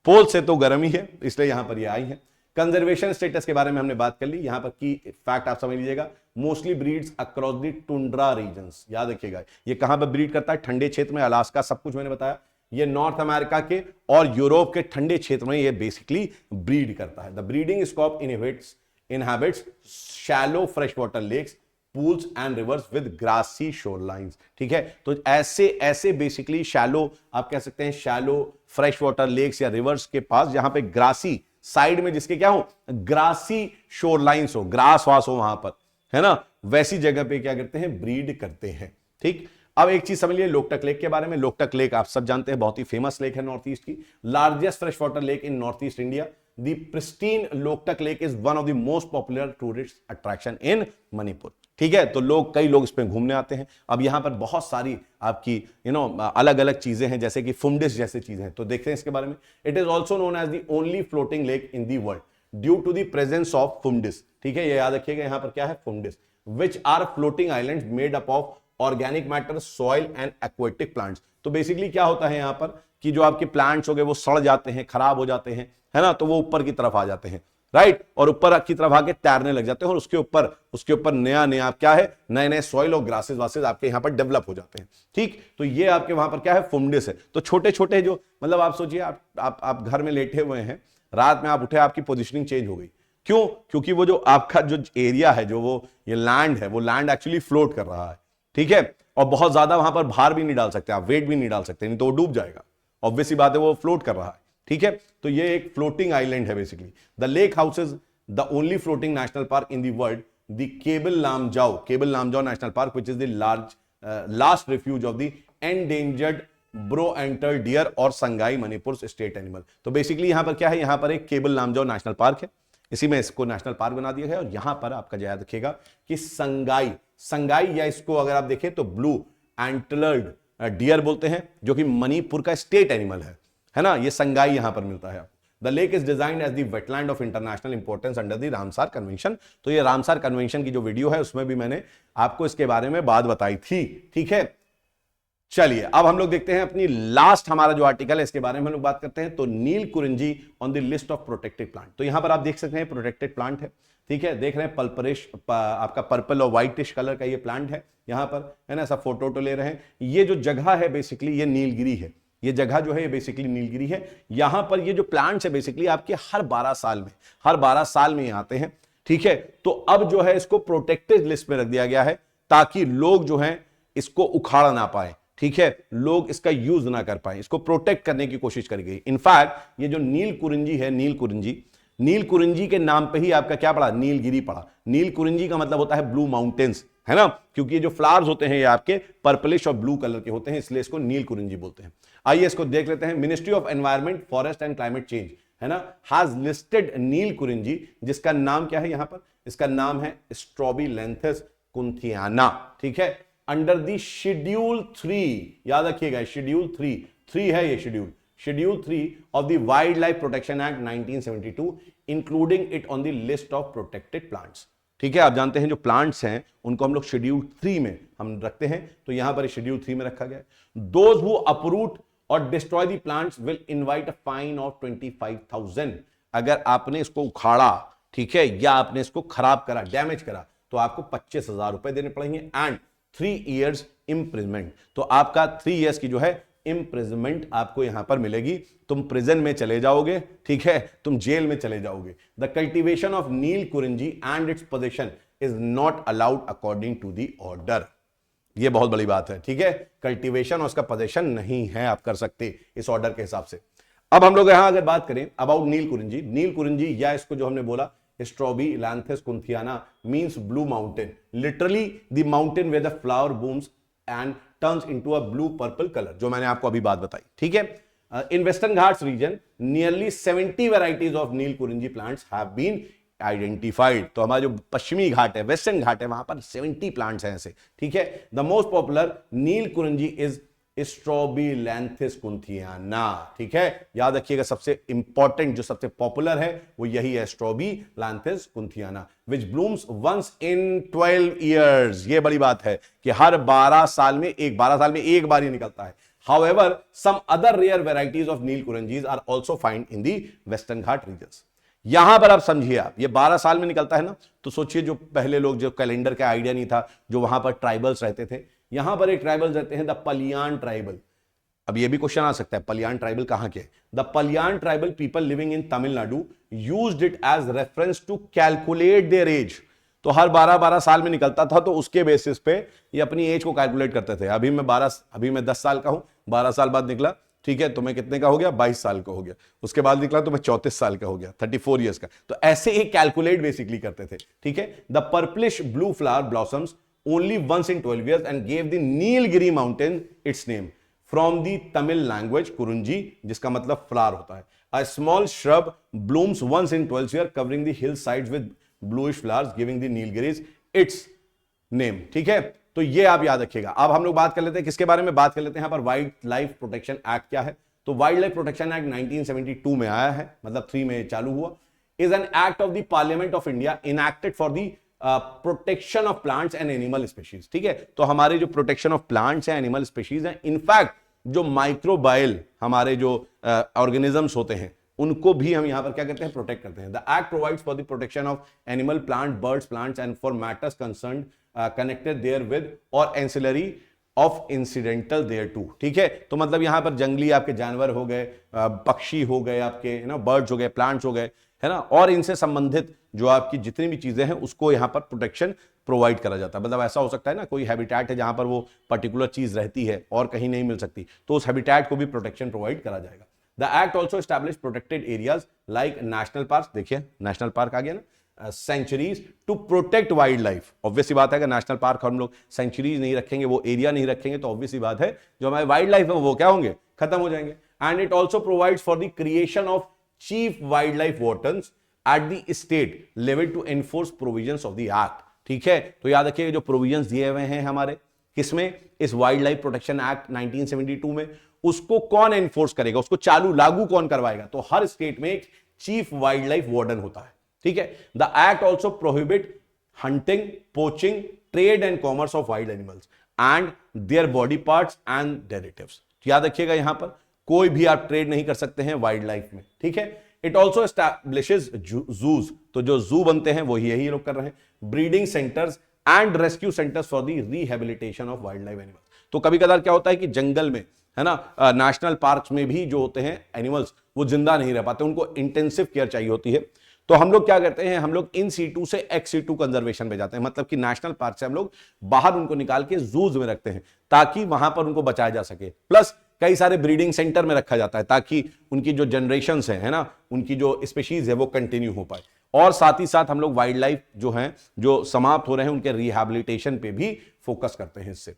पोल से तो गर्म ही है, इसलिए यहां पर ये आई है। कंजर्वेशन स्टेटस के बारे में हमने बात कर ली, यहां पर की फैक्ट आप समझ लीजिएगा, mostly breeds across the tundra regions, याद रखिएगा, ये कहां पर ब्रीड करता है, ठंडे क्षेत्र में, अलास्का, सब कुछ मैंने बताया। ये नॉर्थ अमेरिका के और यूरोप के ठंडे क्षेत्र में ये बेसिकली ब्रीड करता है। The breeding scaup inhabits shallow fresh water lakes, pools and rivers with grassy shore lines, ठीक है। तो ऐसे बेसिकली शैलो, आप कह सकते हैं शैलो फ्रेश वाटर लेक्स या रिवर्स के पास, जहां पे ग्रासी साइड में, जिसके क्या हो, ग्रासी शोर लाइन्स हो, ग्रास वास हो वहां पर, है ना, वैसी जगह पे क्या करते हैं, ब्रीड करते हैं, ठीक। अब एक चीज समझ लिया लोकटक लेक के बारे में। लोकटक लेक आप सब जानते हैं, बहुत ही फेमस लेक है नॉर्थ ईस्ट की, largest fresh water lake in north east India. The pristine Loktak lake is one of the most popular tourist attraction in Manipur, ठीक है। तो कई लोग इस पे घूमने आते हैं। अब यहां पर बहुत सारी आपकी अलग अलग चीजें हैं, जैसे कि फुमडिस जैसे चीजें हैं, तो देखते हैं इसके बारे में। It is also known as the only floating lake in the world due to the presence of phumdis, ठीक है, ये याद रखिएगा, यहां पर क्या है, phumdis, which are floating islands made up of organic matter, soil and aquatic plants. तो बेसिकली क्या होता है यहां पर कि जो आपके प्लांट्स हो गए वो सड़ जाते हैं, खराब हो जाते हैं, है ना, तो वो ऊपर की तरफ आ जाते हैं, राइट, और ऊपर की तरफ आके तैरने लग जाते हैं, और उसके ऊपर नया क्या है, नए सॉइल और ग्रासेस वासेस आपके यहां पर डेवलप हो जाते हैं, ठीक। तो ये आपके वहां पर क्या है, फुमडिस है। तो छोटे छोटे जो, मतलब आप सोचिए, आप घर में लेटे हुए हैं, रात में आप उठे, आपकी पोजिशनिंग चेंज हो गई, क्यों, क्योंकि वो जो आपका जो एरिया है, जो वो ये लैंड है, वो लैंड एक्चुअली फ्लोट कर रहा है, ठीक है, और बहुत ज्यादा वहां पर भार भी नहीं डाल सकते आप, वेट भी नहीं डाल सकते, नहीं तो वो डूब जाएगा, ऑब्वियस सी बात है, वो फ्लोट कर रहा है, ठीक है। तो ये एक फ्लोटिंग आइलैंड है basically. The lake houses the only floating national park in the world, the Keibul Lamjao national park, which is the last refuge of the endangered brow antlered deer और संगाई मणिपुर स्टेट एनिमल। तो बेसिकली यहां पर क्या है, यहां पर एक केबल लामजाओ नेशनल पार्क है, इसी में इसको नेशनल पार्क बना दिया गया है। और यहां पर आपका याद रखिएगा कि संगाई या इसको अगर आप देखें तो ब्लू एंटलर्ड डियर बोलते हैं, जो कि मणिपुर का स्टेट एनिमल है ना, ये संगाई यहां पर मिलता है। The lake is designed as the wetland of international importance under the Ramsar convention. तो ये रामसार कन्वेंशन की जो वीडियो है उसमें भी मैंने आपको इसके बारे में बात बताई थी, ठीक है। चलिए अब हम लोग देखते हैं अपनी लास्ट हमारा जो आर्टिकल है इसके बारे में हम लोग बात करते हैं। तो Neel Kurinji on the list of protected plant. तो यहां पर आप देख सकते हैं प्रोटेक्टेड प्लांट है, ठीक है, देख रहे हैं पल्परिश आपका पर्पल और व्हाइटिश कलर का ये प्लांट है यहां पर, है ना, सब फोटो तो ले रहे हैं। ये जो जगह है बेसिकली ये नीलगिरी है, ये जगह जो है ये बेसिकली नीलगिरी है। यहां पर ये जो प्लांट्स है बेसिकली आपके हर 12 साल में आते हैं, ठीक है। तो अब जो है इसको प्रोटेक्टेड लिस्ट में रख दिया गया है ताकि लोग जो है इसको उखाड़ ना पाए, ठीक है, लोग इसका यूज ना कर पाए, इसको प्रोटेक्ट करने की कोशिश करी गई। इनफैक्ट ये जो नील कुरिंजी है, नील कुरिंजी के नाम पे ही आपका क्या पड़ा, नीलगिरी पड़ा। नील कुरिंजी का मतलब होता है ब्लू माउंटेन्स, है ना, क्योंकि ये जो फ्लावर्स होते हैं ये आपके पर्पलिश और ब्लू कलर के होते हैं, इसलिए इसको नील कुरिंजी बोलते हैं। आइए इसको देख लेते हैं। Ministry of Environment, Forest and Climate change, है ना, हैज लिस्टेड नील कुरिंजी, जिसका नाम क्या है यहां पर, इसका नाम है स्ट्रोबिलैंथस कुंथियाना, ठीक है, अंडर दी शेड्यूल 3, याद रखिएगा शेड्यूल 3 है ये schedule 3 of the wild life protection act 1972, including it on the list of protected plants, ठीक है। आप जानते हैं जो प्लांट्स हैं उनको हम लोग शेड्यूल 3 में हम रखते हैं, तो यहां पर शेड्यूल 3 में रखा गया है। दोज हु अपरूट और destroy the plants will invite a fine of 25,000। अगर आपने इसको उखाड़ा, ठीक है, या आपने इसको खराब करा, डैमेज करा, तो आपको 25,000 रुपए देने पड़ेंगे एंड 3 years इंप्रिजमेंट। तो आपका 3 years की जो है इंप्रिजमेंट आपको यहां पर मिलेगी, तुम प्रिजन में चले जाओगे, ठीक है, तुम जेल में चले जाओगे। The cultivation of Neelakurinji and its position is not allowed according to the order. यह बहुत बड़ी बात है, ठीक है, कल्टीवेशन और उसका पोजीशन नहीं है आप कर सकते इस ऑर्डर के हिसाब से। अब हम लोग यहां अगर बात करें अबाउट नील कुरिंजी या इसको जो हमने बोला स्ट्रोबिलैंथस कुंथियाना means blue mountain, literally the mountain where the flower blooms and turns into a blue purple color, जो मैंने आपको अभी बात बताई, ठीक है। In Western Ghats region nearly 70 varieties of nil Kurinji plants have been identified। तो हमारा जो पश्चिमी घाट है, वेस्टर्न घाट है, वहां पर 70 प्लांट्स हैं ऐसे, ठीक है। The most popular Neel Kurinji is Strobilanthes kunthiana, ठीक है, याद रखिएगा सबसे इंपॉर्टेंट जो सबसे पॉपुलर है वो यही है Strobilanthes kunthiana, which blooms once in 12 years। ये बड़ी बात है कि हर 12 साल में एक बार ही निकलता है। However, some other rare varieties of Neel Kurinjis are also found in the Western Ghat regions। यहां पर आप समझिए, आप ये 12 साल में निकलता है ना, तो सोचिए जो पहले लोग, जो कैलेंडर का आइडिया नहीं था, जो वहां पर ट्राइबल्स रहते थे, यहां पर एक ट्राइबल रहते हैं द पलियान ट्राइबल। अब ये भी क्वेश्चन आ सकता है पलियान ट्राइबल कहां के? The Paliyan tribal people living in Tamil Nadu used it as reference to calculate their age. तो हर 12 साल में निकलता था, तो उसके बेसिस पे ये अपनी एज को कैलकुलेट करते थे। अभी मैं 10 साल का हूं, 12 साल बाद निकला, ठीक है, तो मैं कितने का हो गया, 22 साल का हो गया। उसके बाद निकला तो मैं 34 साल का हो गया, 34 ईयर्स का। तो ऐसे ही कैलकुलेट बेसिकली करते थे, ठीक है। The purplish blue flower blossoms only once in 12 years and gave the Nilgiri mountain its name from the Tamil language kurunji, जिसका मतलब फ्लावर होता है। A small shrub blooms once in 12 years covering the hillsides with bluish flowers giving the Nilgiris its name, ठीक है। तो ये आप याद रखिएगा। अब हम लोग बात कर लेते हैं किसके बारे में, बात कर लेते हैं यहाँ पर वाइल्ड लाइफ प्रोटेक्शन एक्ट क्या है। तो वाइल्ड लाइफ प्रोटेक्शन एक्ट 1972 में आया है, मतलब 3 में चालू हुआ। Is an act of the parliament of India enacted for the protection of plants and animal species, ठीक है। तो हमारे जो प्रोटेक्शन ऑफ प्लांट्स हैं, एनिमल स्पीशीज हैं, इनफैक्ट जो माइक्रोबायल हमारे जो ऑर्गेनिजम्स होते हैं उनको भी हम यहां पर क्या करते हैं, प्रोटेक्ट करते हैं। The act provides for the protection of animal, plant, birds, plants and for matters concerned connected therewith और ancillary of incidental thereto, ठीक है। तो मतलब यहां पर जंगली आपके जानवर हो गए, पक्षी हो गए, आपके बर्ड्स हो गए, प्लांट्स हो गए, है ना, और इनसे संबंधित जो आपकी जितनी भी चीजें हैं उसको यहां पर प्रोटेक्शन प्रोवाइड करा जाता है। मतलब ऐसा हो सकता है ना, कोई हैबिटेट है जहां पर वो पर्टिकुलर चीज रहती है और कहीं नहीं मिल सकती, तो उस हैबिटेट को भी प्रोटेक्शन प्रोवाइड करा जाएगा। The act also establish protected areas like national park, देखिए नेशनल पार्क आ गया ना, sanctuaries to protect wild life. Obviously बात है कि नेशनल पार्क हम लोग सेंचुरीज नहीं रखेंगे, वो एरिया नहीं रखेंगे, तो ऑब्वियसली बात है जो हमारे वाइल्ड लाइफ है वो क्या होंगे, खत्म हो जाएंगे। And it also provides for the creation of chief wild life wardens at the state level to enforce provisions of the act, ठीक है। तो याद रखिए जो प्रोविजंस दिए हुए हैं हमारे किसमें, इस वाइल्ड लाइफ प्रोटेक्शन एक्ट 1972 में, उसको कौन एनफोर्स करेगा, उसको चालू लागू कौन करवाएगा, तो हर स्टेट में एक चीफ वाइल्ड लाइफ वार्डन होता है, ठीक है। The act also prohibit hunting, poaching, trade and commerce of wild animals. And their body parts and derivatives. याद रखिएगा यहां पर कोई भी आप ट्रेड नहीं कर सकते हैं वाइल्ड लाइफ में, ठीक है। इट ऑल्सो एस्टैब्लिशेस जूज, तो जो जू बनते हैं वो यही लोग कर रहे हैं, breeding centres and rescue centres for the rehabilitation of wild life animals. तो कभी कभार क्या होता है कि जंगल में, है ना, नेशनल पार्क्स में भी जो होते हैं एनिमल्स वो जिंदा नहीं रह पाते, उनको इंटेंसिव केयर चाहिए होती है। तो हम लोग क्या करते हैं, हम लोग इन सीटू से एक्स सीटू कंजर्वेशन पे जाते हैं, मतलब कि नेशनल पार्क से हम लोग बाहर उनको निकाल के जूज में रखते हैं ताकि वहां पर उनको बचाया जा सके। प्लस कई सारे ब्रीडिंग सेंटर में रखा जाता है ताकि उनकी जो जनरेशन है ना, उनकी जो स्पीशीज है वो कंटिन्यू हो पाए। और साथ ही साथ हम लोग वाइल्ड लाइफ जो है जो समाप्त हो रहे हैं उनके रिहैबिलिटेशन पे भी फोकस करते हैं इससे।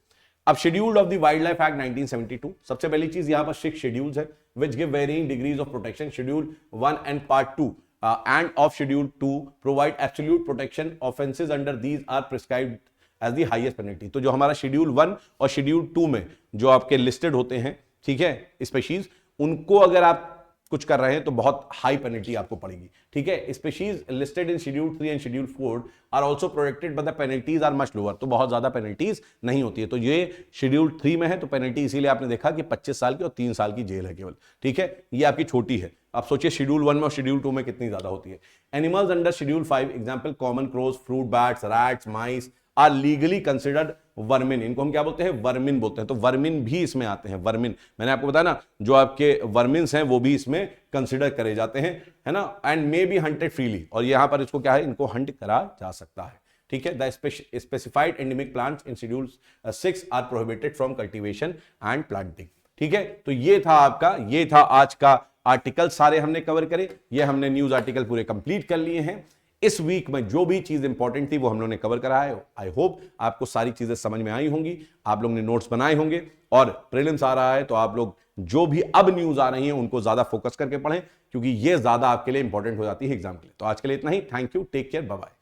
अब schedule of the wild life act 1972, सबसे पहली चीज यहां पर 6 शेड्यूल्स है which give varying degrees of protection. Schedule 1 and part 2 and of schedule 2 provide absolute protection. Offenses under these are prescribed as the highest penalty. तो जो हमारा schedule 1 और शेड्यूल 2 में जो आपके लिस्टेड होते हैं, ठीक है, स्पीशीज, उनको अगर आप कुछ कर रहे हैं तो बहुत हाई पेनल्टी आपको पड़ेगी, ठीक है। Species listed in schedule 3 and schedule 4 are also protected but the penalties are much lower, तो बहुत ज्यादा पेनल्टीज नहीं होती है। तो ये शेड्यूल 3 में है तो पेनल्टी इसीलिए आपने देखा कि 25 साल की और 3 साल की जेल है केवल, ठीक है। ये आपकी छोटी है। आप सोचिए शेड्यूल 1 में और शेड्यूल 2 में कितनी ज्यादा होती है। Animals under schedule 5 example common crows, fruit bats, rats, mice are legally considered vermin. इनको हम क्या बोलते हैं, वर्मिन बोलते हैं। तो वर्मिन भी इसमें आते हैं, वर्मिन, मैंने आपको बताया ना, जो आपके वर्मिन्स हैं वो भी इसमें कंसिडर करे जाते हैं, है ना। And may be hunted freely, और यहां पर इसको क्या है, इनको हंट करा जा सकता है, ठीक है। The specified endemic plants in schedule 6 are prohibited from cultivation and planting, ठीक है। तो ये था आपका, ये था आज का आर्टिकल, सारे हमने कवर करे, ये हमने न्यूज आर्टिकल पूरे कंप्लीट कर लिए हैं। इस वीक में जो भी चीज इंपॉर्टेंट थी वो हम लोगों ने कवर करा है। आई होप आपको सारी चीजें समझ में आई होंगी, आप लोगों ने नोट्स बनाए होंगे, और प्रीलिम्स आ रहा है तो आप लोग जो भी अब न्यूज आ रही है उनको ज्यादा फोकस करके पढ़ें, क्योंकि ये ज्यादा आपके लिए इंपॉर्टेंट हो जाती है एग्जाम के लिए। तो आज के लिए इतना ही, thank you, take care, bye bye.